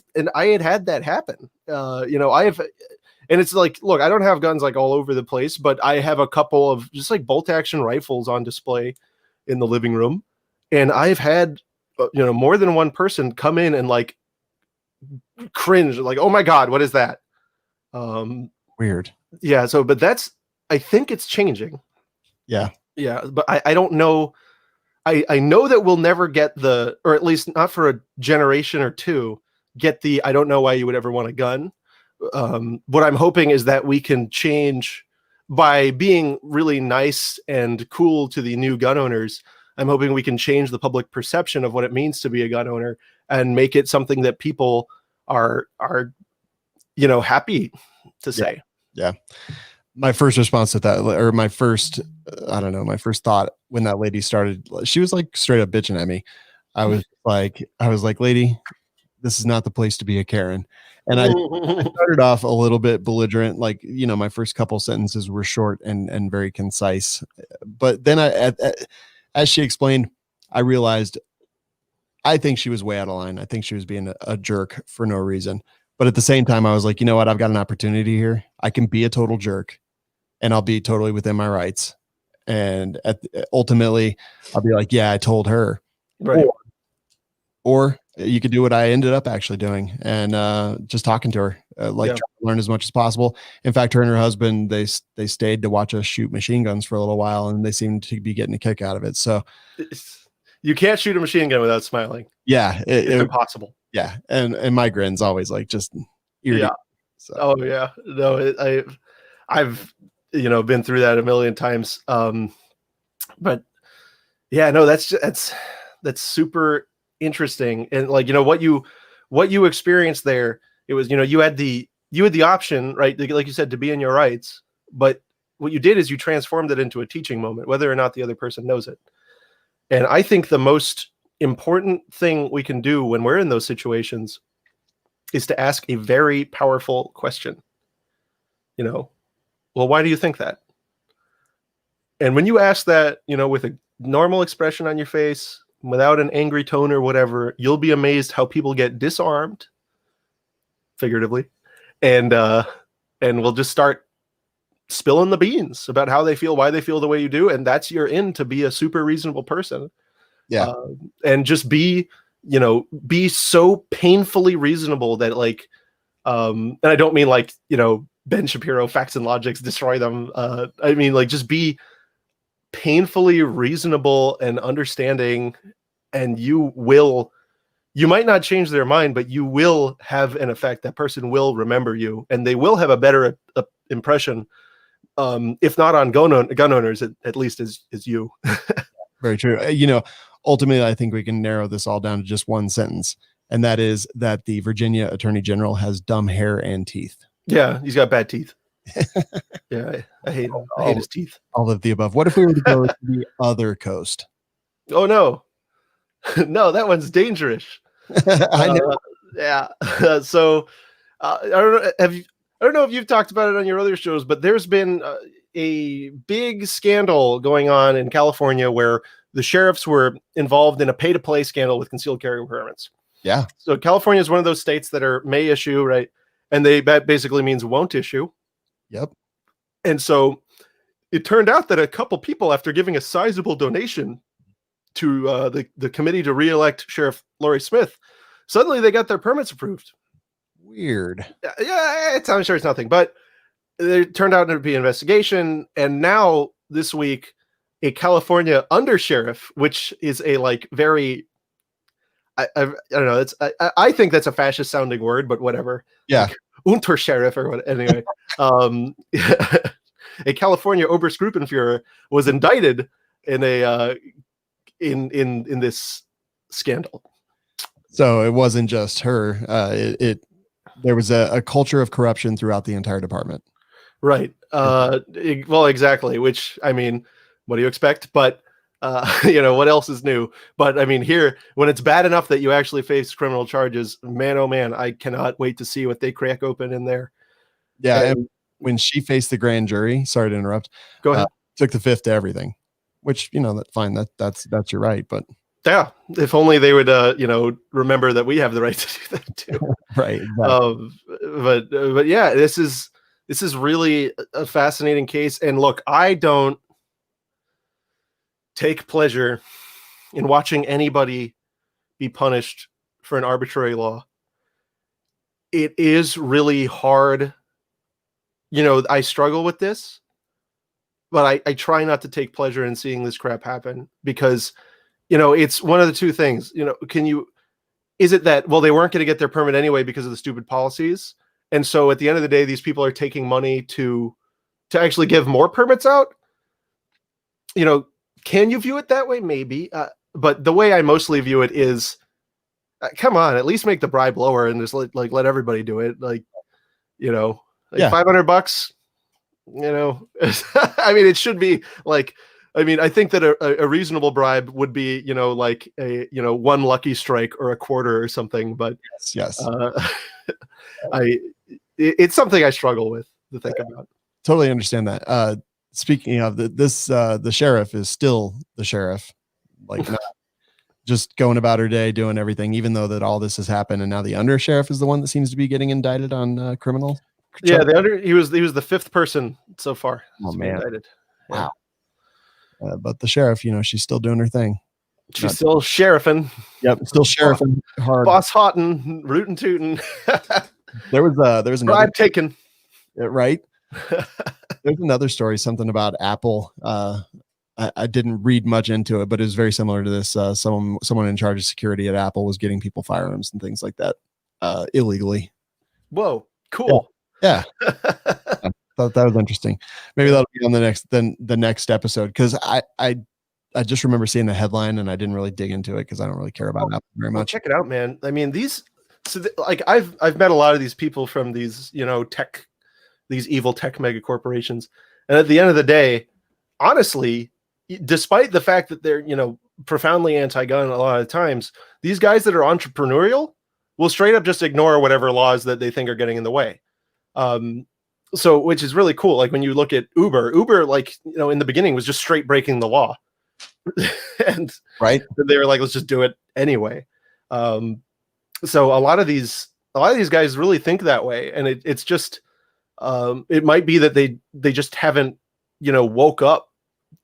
had that happen. And it's like, look, I don't have guns like all over the place, but I have a couple of just like bolt action rifles on display in the living room, and I've had more than one person come in and like cringe, like, oh my god, what is that? Weird. Yeah. So, but I think it's changing. Yeah. But I don't know. I know that we'll never get or at least not for a generation or two, get I don't know why you would ever want a gun. What I'm hoping is that we can change by being really nice and cool to the new gun owners. I'm hoping we can change the public perception of what it means to be a gun owner and make it something that people are happy to say. Yeah. My first response to that, or my first thought when that lady started, she was like straight up bitching at me. I was like, lady, this is not the place to be a Karen. And I started off a little bit belligerent, like, my first couple sentences were short and very concise. But then as she explained, I realized I think she was way out of line. I think she was being a jerk for no reason. But at the same time, I was like, you know what? I've got an opportunity here. I can be a total jerk and I'll be totally within my rights. And ultimately, I'll be like, yeah, I told her. Right. Or you could do what I ended up actually doing and just talking to her, trying to learn as much as possible. In fact, her and her husband, they stayed to watch us shoot machine guns for a little while, and they seemed to be getting a kick out of it. So you can't shoot a machine gun without smiling. Yeah. It's impossible. Yeah. And my grin's always like just ear deep. So. Oh yeah. No, I've been through that a million times. But yeah, no, that's super interesting. And like, what you experienced there, it was, you had the option, right? Like you said, to be in your rights, but what you did is you transformed it into a teaching moment, whether or not the other person knows it. And I think the most important thing we can do when we're in those situations is to ask a very powerful question. Well, why do you think that? And when you ask that, with a normal expression on your face, without an angry tone or whatever, you'll be amazed how people get disarmed, figuratively, and we'll just start spilling the beans about how they feel, why they feel the way you do, and that's your in to be a super reasonable person. Yeah, and just be so painfully reasonable that like, and I don't mean like Ben Shapiro facts and logics destroy them. I mean like just be painfully reasonable and understanding, and you might not change their mind, but you will have an effect. That person will remember you, and they will have a better impression, if not on gun owners, at least as you. Very true. Ultimately, I think we can narrow this all down to just one sentence, and that is that the Virginia Attorney General has dumb hair and teeth. Yeah, he's got bad teeth. Yeah, I hate him. I hate his teeth. All of the above. What if we were to go to the other coast? Oh no, no, that one's dangerous. I know. Yeah. So I don't know. I don't know if you've talked about it on your other shows, but there's been a big scandal going on in California where the sheriffs were involved in a pay-to-play scandal with concealed carry permits. Yeah. So California is one of those states that are may issue, right? And that basically means won't issue. Yep. And so it turned out that a couple people, after giving a sizable donation to the committee to re-elect Sheriff Laurie Smith, suddenly they got their permits approved. Weird. Yeah, I'm sure it's nothing, but it turned out to be an investigation. And now this week, a California undersheriff, which is a like very, I don't know, it's I think that's a fascist sounding word, but whatever. Yeah. Like, Untersheriff or what? Anyway, a California Obergruppenführer was indicted in a in this scandal. So it wasn't just her. There was a culture of corruption throughout the entire department. Right. Well, exactly. Which, I mean, what do you expect? But what else is new? But I mean, here, when it's bad enough that you actually face criminal charges, man, oh man, I cannot wait to see what they crack open in there. Yeah. And when she faced the grand jury, sorry to interrupt. Go ahead. Took the fifth to everything, which, that's fine. That's your right. But yeah, if only they would, remember that we have the right to do that too. Right. Exactly. But yeah, this is really a fascinating case. And look, I don't take pleasure in watching anybody be punished for an arbitrary law. It is really hard. I struggle with this, but I try not to take pleasure in seeing this crap happen because, it's one of the two things. Is it that, well, they weren't going to get their permit anyway because of the stupid policies? And so at the end of the day, these people are taking money to actually give more permits out. Can you view it that way? Maybe. But the way I mostly view it is, come on, at least make the bribe lower and just let everybody do it. $500, I mean, it should be I think that a reasonable bribe would be, one lucky strike or a quarter or something. But yes. It's something I struggle with to think about. Totally understand that. Speaking of the sheriff is still the sheriff, not just going about her day, doing everything, even though that all this has happened. And now the undersheriff is the one that seems to be getting indicted on criminal. Yeah. He was the fifth person so far. Oh man. Indicted. Wow. But the sheriff, she's still doing her thing. She's still sheriffing. Yep. Still sheriffing hard. Boss hotting, rootin' tootin'. There was another bribe taken. Right. There's another story, something about Apple. I didn't read much into it, but it was very similar to this. Someone in charge of security at Apple was getting people firearms and things like that illegally. Whoa, cool. Yeah. Thought that was interesting. Maybe that'll be on the next episode, because I just remember seeing the headline and I didn't really dig into it because I don't really care about Apple very much. Check it out, man. I mean, I've met a lot of these people from these these evil tech mega corporations, and at the end of the day, honestly, despite the fact that they're profoundly anti-gun a lot of times, these guys that are entrepreneurial will straight up just ignore whatever laws that they think are getting in the way. So, which is really cool. Like when you look at Uber, in the beginning was just straight breaking the law. And right. They were like, let's just do it anyway. So a lot of these guys really think that way. And it's just, it might be that they just haven't, woke up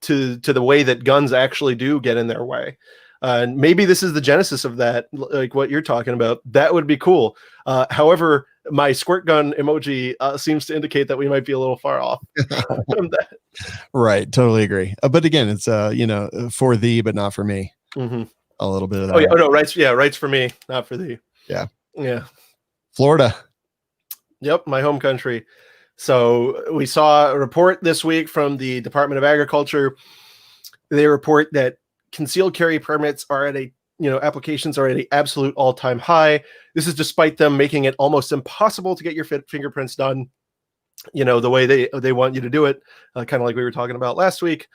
to the way that guns actually do get in their way. And maybe this is the genesis of that, like what you're talking about. That would be cool. However, my squirt gun emoji seems to indicate that we might be a little far off from that. Right. Totally agree. But again, it's, for thee, but not for me. Mm-hmm. A little bit of that. Oh, yeah. Oh, no, rights. Yeah. Rights for me, not for thee. Yeah. Yeah. Florida. Yep. My home country. So we saw a report this week from the Department of Agriculture. They report that concealed carry permits are at applications are at an absolute all-time high. This is despite them making it almost impossible to get your fingerprints done. the way they want you to do it, kind of like we were talking about last week.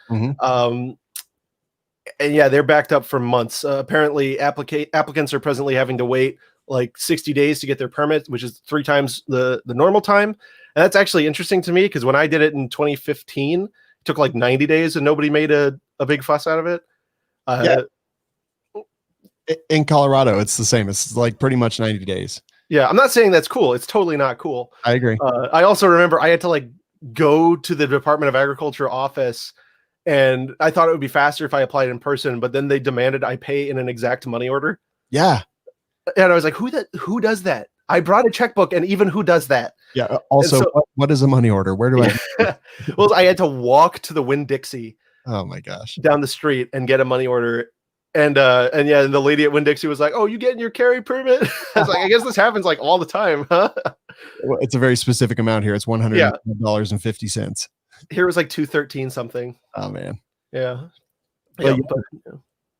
And yeah, they're backed up for months. Apparently, applicants are presently having to wait like 60 days to get their permit, which is 3 times the normal time. And that's actually interesting to me because when I did it in 2015, it took like 90 days and nobody made a big fuss out of it. In Colorado, it's the same. It's like pretty much 90 days. Yeah, I'm not saying that's cool. It's totally not cool. I agree. I also remember I had to like go to the Department of Agriculture office, and I thought it would be faster if I applied in person, but then they demanded I pay in an exact money order. Yeah. And I was like, who does that? I brought a checkbook, and even who does that? Yeah. Also, so, what is a money order? Where do I? Well, I had to walk to the Winn-Dixie. Oh my gosh. Down the street and get a money order. And yeah, the lady at Winn-Dixie was like, "Oh, you getting your carry permit?" I was like, "I guess this happens like all the time, huh?" Well, it's a very specific amount here. It's $100.50. Here was like $213 something. Oh man. Yeah. Well,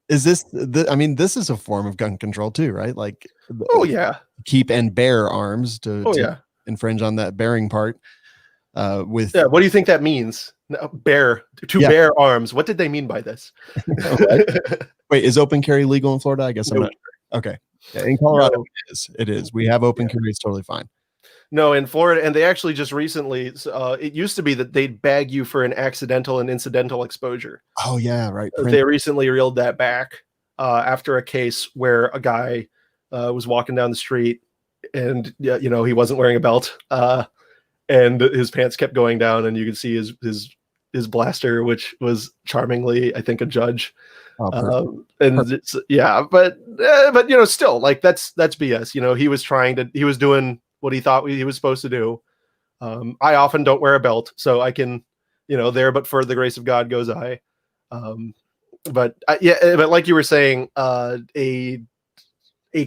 is this? I mean, this is a form of gun control too, right? Like, oh yeah, keep and bear arms to infringe on that bearing part. What do you think that means? Bear bear arms. What did they mean by this? Wait, is open carry legal in Florida? I guess I'm not sure. Okay. Yeah, in Colorado, it is. We have open carry. It's totally fine. No, in Florida, and they actually just recently, it used to be that they'd bag you for an accidental and incidental exposure. Oh, yeah, right. They recently reeled that back after a case where a guy was walking down the street and, he wasn't wearing a belt and his pants kept going down and you could see his blaster, which was charmingly, I think, a judge. Oh, but still, like that's BS. He was doing what he thought he was supposed to do. I often don't wear a belt, so I can, there, but for the grace of God goes I. But like you were saying, a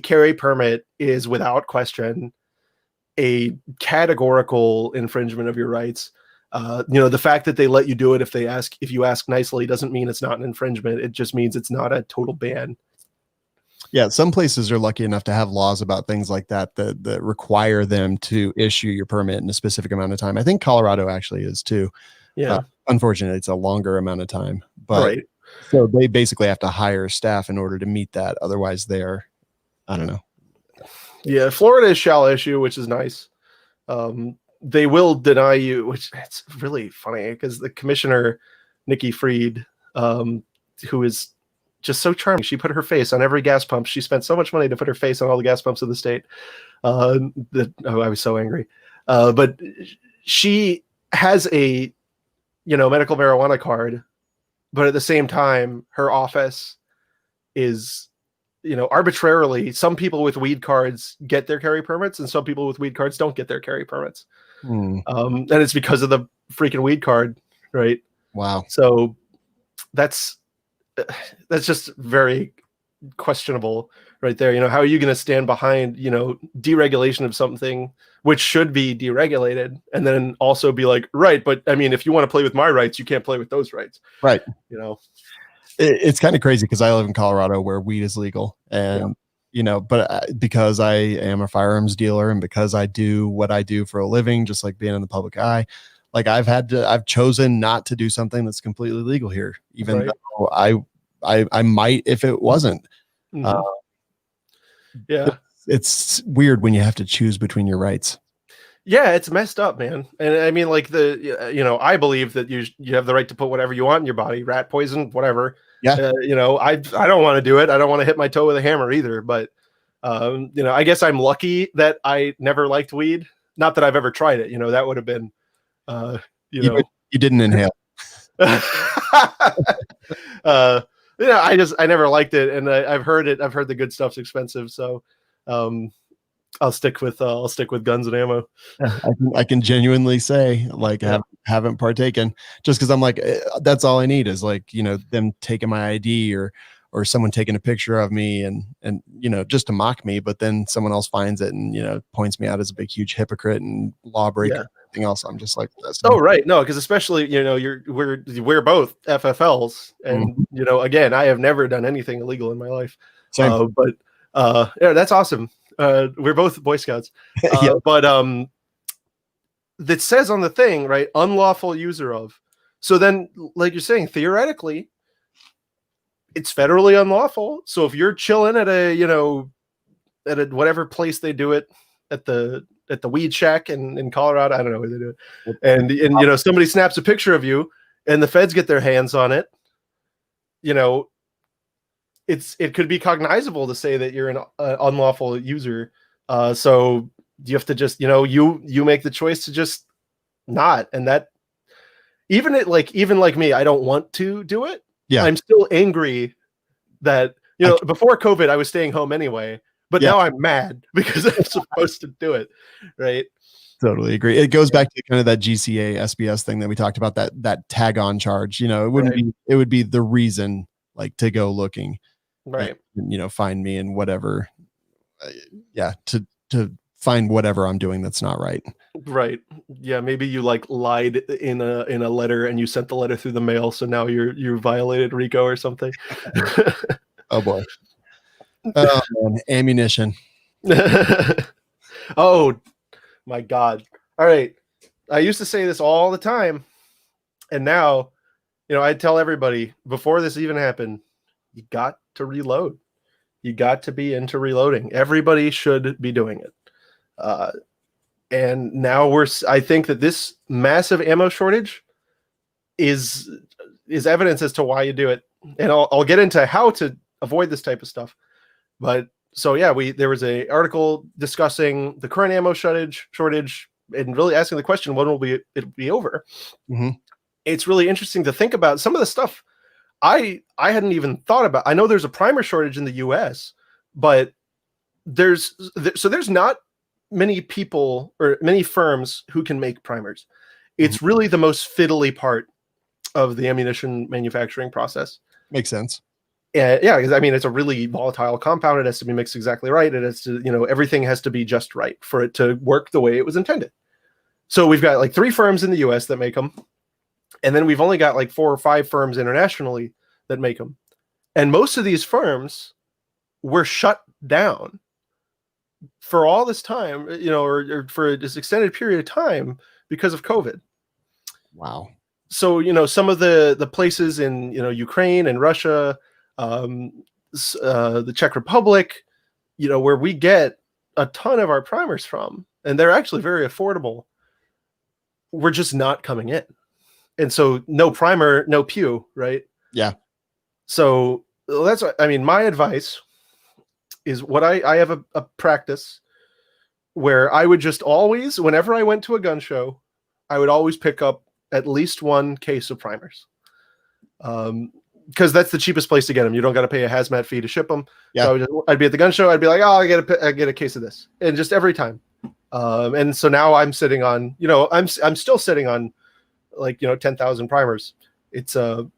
carry permit is without question a categorical infringement of your rights. The fact that they let you do it if you ask nicely doesn't mean it's not an infringement. It just means it's not a total ban. Yeah, some places are lucky enough to have laws about things like that require them to issue your permit in a specific amount of time. I think Colorado actually is too. Yeah. Unfortunately, it's a longer amount of time, but so they basically have to hire staff in order to meet that. Otherwise, I don't know. Yeah, Florida is shall issue, which is nice. They will deny you, which it's really funny because the commissioner, Nikki Fried, who is just so charming. She put her face on every gas pump. She spent so much money to put her face on all the gas pumps of the state. I was so angry. But she has a, medical marijuana card, but at the same time, her office is, arbitrarily, some people with weed cards get their carry permits and some people with weed cards don't get their carry permits. And it's because of the freaking weed card, right? Wow. So that's just very questionable right there. How are you going to stand behind, deregulation of something which should be deregulated and then also be like, right, but I mean, if you want to play with my rights, you can't play with those rights. Right. It's kind of crazy because I live in Colorado where weed is legal and, but because I am a firearms dealer and because I do what I do for a living, just like being in the public eye, like I've chosen not to do something that's completely legal here, even though I might if it wasn't. It's weird when you have to choose between your rights. Yeah, it's messed up, man. And I mean, like I believe that you have the right to put whatever you want in your body, rat poison, whatever. Yeah. I don't want to do it. I don't want to hit my toe with a hammer either. But I guess I'm lucky that I never liked weed. Not that I've ever tried it. That would have been. You didn't inhale. I never liked it, and I've heard it. I've heard the good stuff's expensive, so I'll stick with guns and ammo. I can genuinely say, like, haven't partaken just because I'm like, that's all I need is like, them taking my ID or someone taking a picture of me and just to mock me, but then someone else finds it and points me out as a big huge hypocrite and lawbreaker. Yeah. Everything else, I'm just like, that's right. No, because especially we're both FFLs, and again, I have never done anything illegal in my life. But that's awesome. We're both Boy Scouts, but that says on the thing, right, unlawful user of. So then, like you're saying, theoretically, it's federally unlawful. So if you're chilling at a, at a whatever place they do it, at the weed shack in Colorado, I don't know where they do it, and somebody snaps a picture of you, and the feds get their hands on it, it could be cognizable to say that you're an unlawful user. So you have to just, you make the choice to just not, and that even like me, I don't want to do it. Yeah, I'm still angry that before COVID I was staying home anyway, but now I'm mad because I'm supposed to do it, right? Totally agree. It goes back to kind of that GCA SBS thing that we talked about, that tag on charge. It wouldn't be, it would be the reason like to go looking, right? And, find me and whatever, to find whatever I'm doing that's not right. Right. Yeah. Maybe you like lied in a letter and you sent the letter through the mail, so now you violated RICO or something. Oh boy. Oh, man. Ammunition. Oh my God. All right. I used to say this all the time, and now, I tell everybody before this even happened, you got to reload. You got to be into reloading. Everybody should be doing it. And now I think that this massive ammo shortage is evidence as to why you do it. And I'll get into how to avoid this type of stuff. But so yeah, there was a article discussing the current ammo shortage and really asking the question, when will it'll be over? Mm-hmm. It's really interesting to think about some of the stuff I hadn't even thought about. I know there's a primer shortage in the US, but there's not many people or many firms who can make primers. It's really the most fiddly part of the ammunition manufacturing process. Makes sense. Yeah, because it's a really volatile compound. It has to be mixed exactly right. It has to, everything has to be just right for it to work the way it was intended. So we've got like 3 firms in the US that make them. And then we've only got like 4 or 5 firms internationally that make them. And most of these firms were shut down for all this time, or for this extended period of time because of COVID. Wow. So, some of the places in, Ukraine and Russia, the Czech Republic, where we get a ton of our primers from, and they're actually very affordable, we're just not coming in. And so no primer, no pew, right? Yeah. So that's what, my advice is what I have a practice where I would just always, whenever I went to a gun show, I would always pick up at least 1 case of primers. Because that's the cheapest place to get them. You don't got to pay a hazmat fee to ship them. Yeah. So I'd be at the gun show. I'd be like, oh, I get a case of this, and just every time. And so now I'm sitting on, I'm still sitting on like 10,000 primers. It's you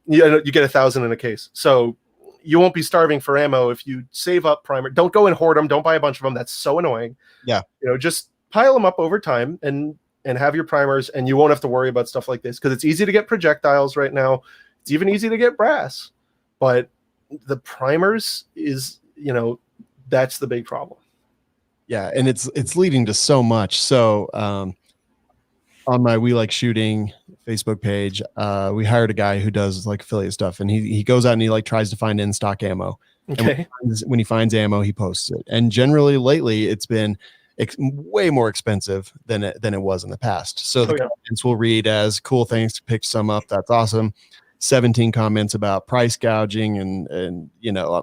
get 1,000 in a case, so you won't be starving for ammo if you save up primer. Don't go and hoard them. Don't buy a bunch of them. That's so annoying. Yeah. Just pile them up over time and have your primers, and you won't have to worry about stuff like this, because it's easy to get projectiles right now. It's even easy to get brass, but the primers is, that's the big problem. Yeah. And it's leading to so much. So, on my We Like Shooting Facebook page, we hired a guy who does like affiliate stuff, and he goes out and he like tries to find in stock ammo. Okay. And when he finds ammo, he posts it. And generally lately it's been way more expensive than it was in the past. So the comments will read as cool things to pick some up. That's awesome. 17 comments about price gouging and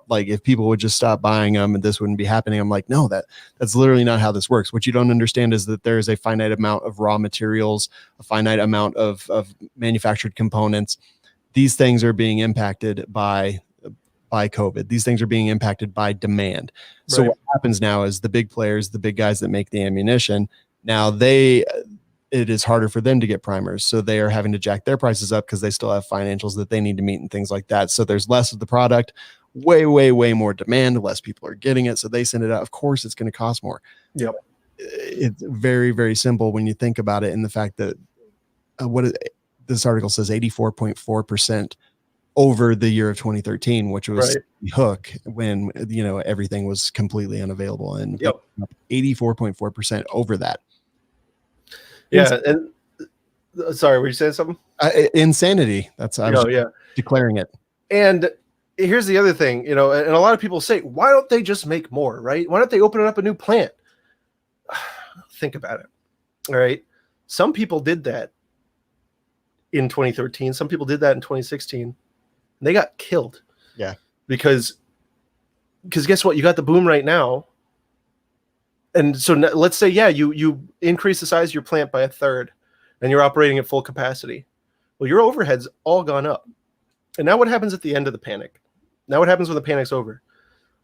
like if people would just stop buying them and this wouldn't be happening. I'm like, no, that's literally not how this works. What you don't understand is that there is a finite amount of raw materials, a finite amount of manufactured components. These things are being impacted by COVID. These things are being impacted by demand. So what happens now is the big players, the big guys that make the ammunition, now it is harder for them to get primers. So they are having to jack their prices up because they still have financials that they need to meet and things like that. So there's less of the product, way, way, way more demand, less people are getting it. So they send it out. Of course, it's going to cost more. Yep. It's very, very simple when you think about it, and the fact that this article says 84.4% over the year of 2013, which was the hook when, everything was completely unavailable, and 84.4% over that. Yeah, and sorry, were you saying something? Insanity. That's I was declaring it. And here's the other thing, and a lot of people say, why don't they just make more, right? Why don't they open up a new plant? Think about it. All right. Some people did that in 2013. Some people did that in 2016. And they got killed. Yeah. Because guess what? You got the boom right now. And so let's say, you increase the size of your plant by 1/3 and you're operating at full capacity. Well, your overhead's all gone up. And now what happens at the end of the panic? Now what happens when the panic's over?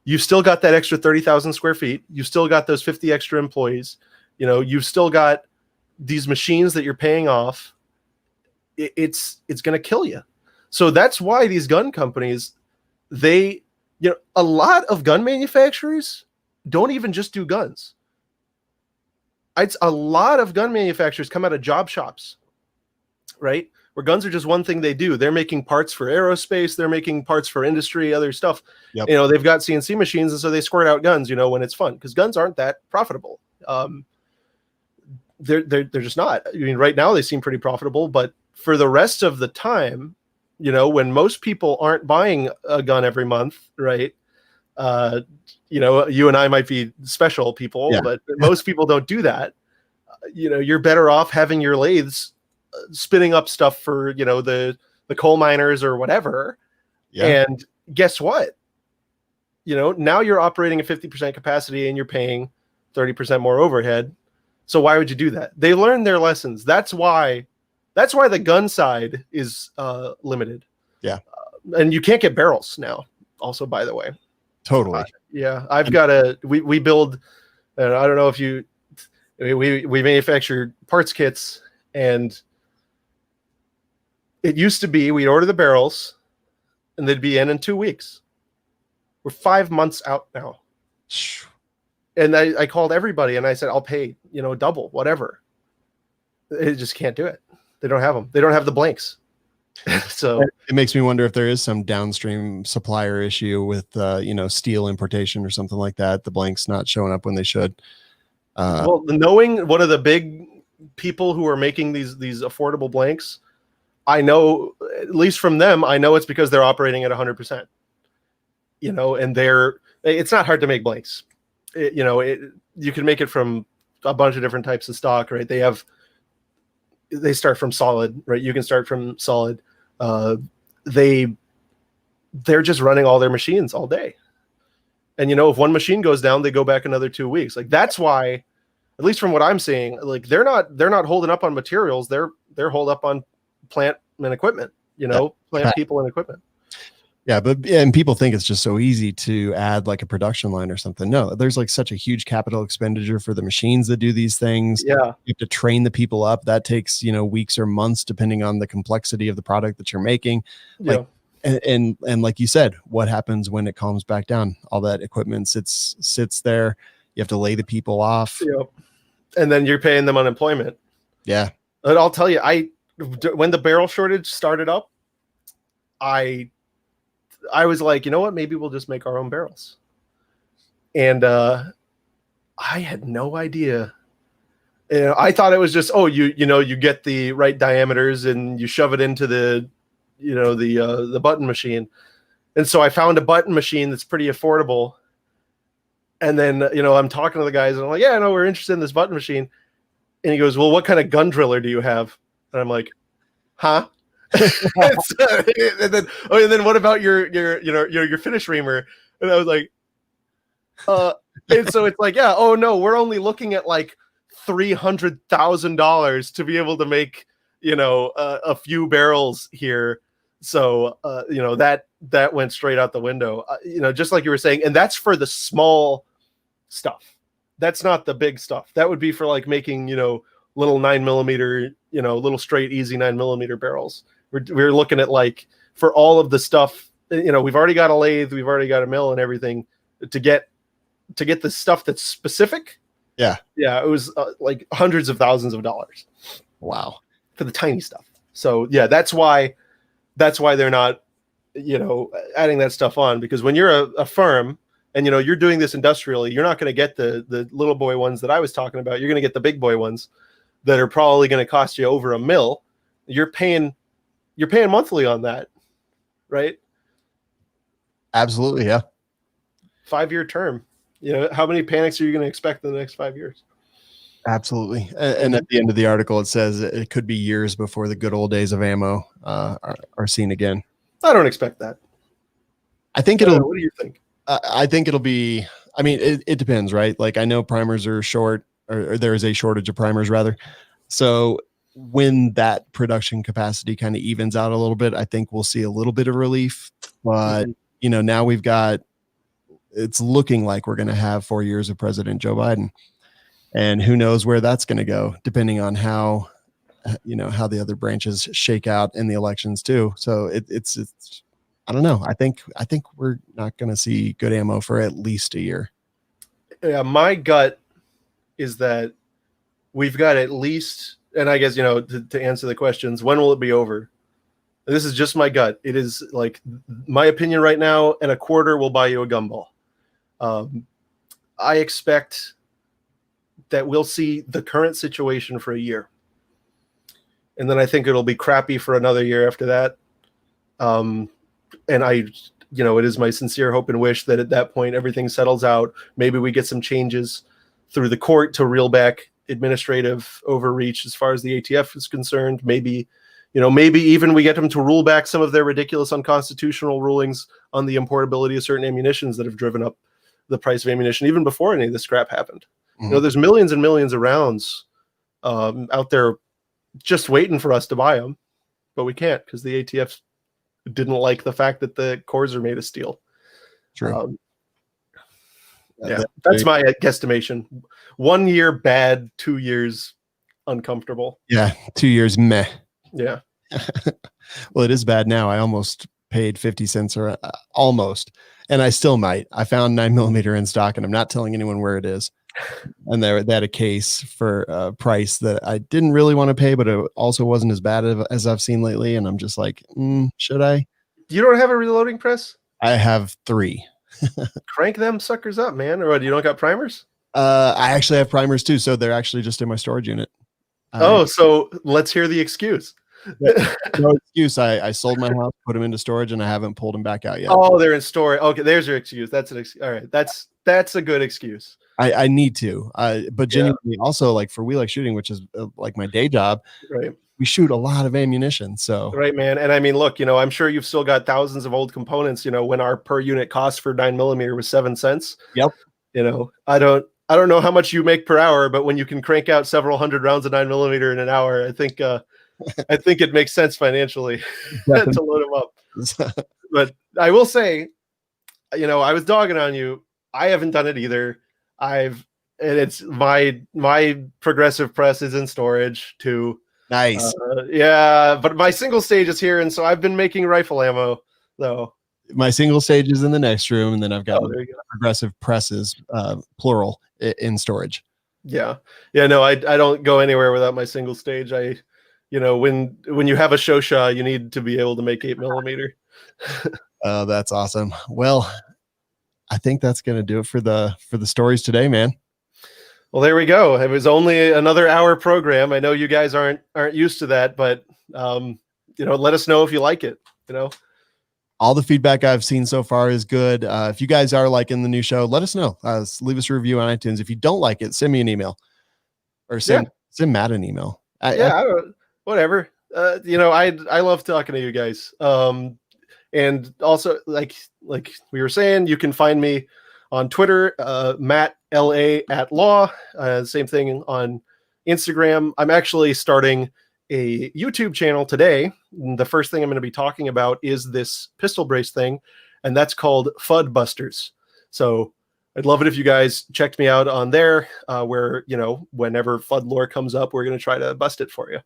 You've still got that extra 30,000 square feet. You've still got those 50 extra employees. You've still got these machines that you're paying off. It's going to kill you. So that's why these gun companies, a lot of gun manufacturers don't even just do guns. A lot of gun manufacturers come out of job shops, right? Where guns are just one thing they do. They're making parts for aerospace. They're making parts for industry, other stuff. Yep. They've got CNC machines, and so they squirt out guns, when it's fun, because guns aren't that profitable. They're just not. I mean, right now they seem pretty profitable, but for the rest of the time, when most people aren't buying a gun every month, right? You and I might be special people, but most people don't do that. You're better off having your lathes spinning up stuff for, the coal miners or whatever. Yeah. And guess what? Now you're operating at 50% capacity and you're paying 30% more overhead. So why would you do that? They learned their lessons. That's why the gun side is limited. Yeah. And you can't get barrels now also, by the way. Totally. I've got we build, I don't know if we manufacture parts kits, and it used to be we'd order the barrels and they'd be in 2 weeks. We're 5 months out now. And I called everybody and I said, I'll pay, double, whatever. They just can't do it. They don't have them. They don't have the blanks. So it makes me wonder if there is some downstream supplier issue with, steel importation or something like that. The blanks not showing up when they should. Well, knowing one of the big people who are making these affordable blanks, I know, at least from them, I know it's because they're operating at 100%. And it's not hard to make blanks. You can make it from a bunch of different types of stock, right? They start from solid, right? You can start from solid. They're just running all their machines all day. And if one machine goes down, they go back another 2 weeks. Like, that's why, at least from what I'm seeing, like they're not holding up on materials. They're holed up on plant and equipment, plant, people, and equipment. Yeah, and people think it's just so easy to add like a production line or something. No, there's like such a huge capital expenditure for the machines that do these things. Yeah, you have to train the people up. That takes weeks or months, depending on the complexity of the product that you're making. Yeah. And like you said, what happens when it calms back down? All that equipment sits there. You have to lay the people off. Yep. And then you're paying them unemployment. Yeah. And I'll tell you, when the barrel shortage started up, I was like, you know what? Maybe we'll just make our own barrels. And I had no idea. I thought it was just, you get the right diameters and you shove it into the button machine. And so I found a button machine that's pretty affordable. And then, I'm talking to the guys and I'm like, yeah, no, we're interested in this button machine. And he goes, well, what kind of gun driller do you have? And I'm like, huh? and then what about your finish reamer? And I was like, and so it's like, yeah, oh no, we're only looking at like $300,000 to be able to make, a few barrels here. So, that went straight out the window, just like you were saying. And that's for the small stuff. That's not the big stuff. That would be for like making, little 9mm, little straight, easy 9mm barrels. We're looking at like for all of the stuff, we've already got a lathe, we've already got a mill and everything to get the stuff that's specific. Yeah. Yeah. It was like hundreds of thousands of dollars. Wow. For the tiny stuff. So yeah, that's why they're not, adding that stuff on, because when you're a firm and, you're doing this industrially, you're not going to get the little boy ones that I was talking about. You're going to get the big boy ones. that are probably going to cost you over $1 million, you're paying monthly on that, right? Absolutely. Yeah. 5-year term. How many panics are you going to expect in the next 5 years? Absolutely. And at the end of the article, it says it could be years before the good old days of ammo are seen again. I don't expect that. I think what do you think? I think it'll be, I mean, it depends, right? Like, I know primers are short, or there is a shortage of primers rather. So when that production capacity kind of evens out a little bit, I think we'll see a little bit of relief. But, now it's looking like we're going to have 4 years of President Joe Biden. And who knows where that's going to go, depending on how the other branches shake out in the elections too. So it's I don't know. I think we're not going to see good ammo for at least a year. Yeah, my gut is that we've got at least, and I guess, to answer the questions, when will it be over? This is just my gut. It is like my opinion right now, and a quarter will buy you a gumball. I expect that we'll see the current situation for a year. And then I think it'll be crappy for another year after that. And it is my sincere hope and wish that at that point, everything settles out. Maybe we get some changes through the court to reel back administrative overreach as far as the ATF is concerned. Maybe even we get them to rule back some of their ridiculous unconstitutional rulings on the importability of certain ammunitions that have driven up the price of ammunition even before any of this crap happened. There's millions and millions of rounds out there just waiting for us to buy them, but we can't because the ATF didn't like the fact that the cores are made of steel. True. That's my guesstimation. 1 year bad, 2 years uncomfortable. Yeah, 2 years meh. Yeah. Well, it is bad now. I almost paid 50 cents or almost, and I still might. I found 9mm in stock, and I'm not telling anyone where it is. And they had a case for a price that I didn't really want to pay, but it also wasn't as bad as I've seen lately. And I'm just like, should I? You don't have a reloading press? I have 3. Crank them suckers up, man. Or what, you don't got primers? I actually have primers too. So they're actually just in my storage unit. So let's hear the excuse. No excuse. I sold my house, put them into storage, and I haven't pulled them back out yet. Oh, they're in storage. Okay, there's your excuse. That's an excuse. All right, that's a good excuse. I need to, but genuinely also, like, for We Like Shooting, which is like my day job, right? We shoot a lot of ammunition. So right, man. And I mean, look, I'm sure you've still got thousands of old components. When our per unit cost for 9mm was 7 cents. Yep. I don't know how much you make per hour, but when you can crank out several hundred rounds of 9mm in an hour, I think it makes sense financially to load them up. But I will say, I was dogging on you. I haven't done it either. And it's my progressive press is in storage too. Nice. But my single stage is here, and so I've been making rifle ammo though. My single stage is in the next room, and then I've got progressive presses, plural, in storage. Yeah. No, I don't go anywhere without my single stage. When you have a Shosha, you need to be able to make 8mm. Oh, that's awesome. Well, I think that's going to do it for the stories today, man. Well, there we go. It was only another hour program. I know you guys aren't used to that, but let us know if you like it. All the feedback I've seen so far is good. If you guys are liking the new show, let us know. Leave us a review on iTunes. If you don't like it, send me an email or send Matt an email. Whatever. I love talking to you guys. And also, like we were saying, you can find me on Twitter, Matt LA at Law. Same thing on Instagram. I'm actually starting a YouTube channel today. The first thing I'm going to be talking about is this pistol brace thing, and that's called FUD Busters. So I'd love it if you guys checked me out on there, where whenever FUD lore comes up, we're going to try to bust it for you.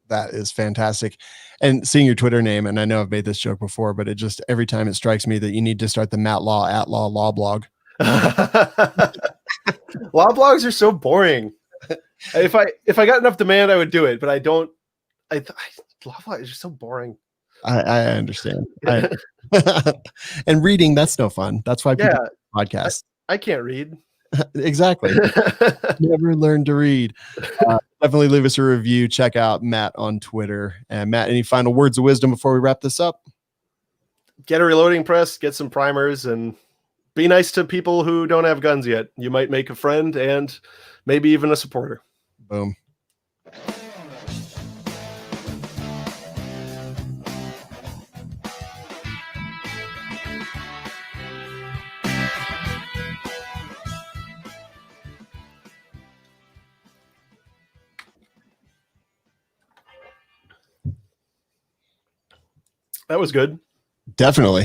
That is fantastic. And seeing your Twitter name, and I know I've made this joke before, but it just, every time it strikes me that you need to start the Matt Law at Law blog. Law blogs are so boring. If I got enough demand, I would do it, but I don't. Law blogs are just so boring. I understand. And reading, that's no fun. That's why people podcasts. I can't read. Exactly. Never learned to read. Definitely leave us a review. Check out Matt on Twitter. And Matt, any final words of wisdom before we wrap this up? Get a reloading press, get some primers, and be nice to people who don't have guns yet. You might make a friend and maybe even a supporter. Boom. That was good. Definitely.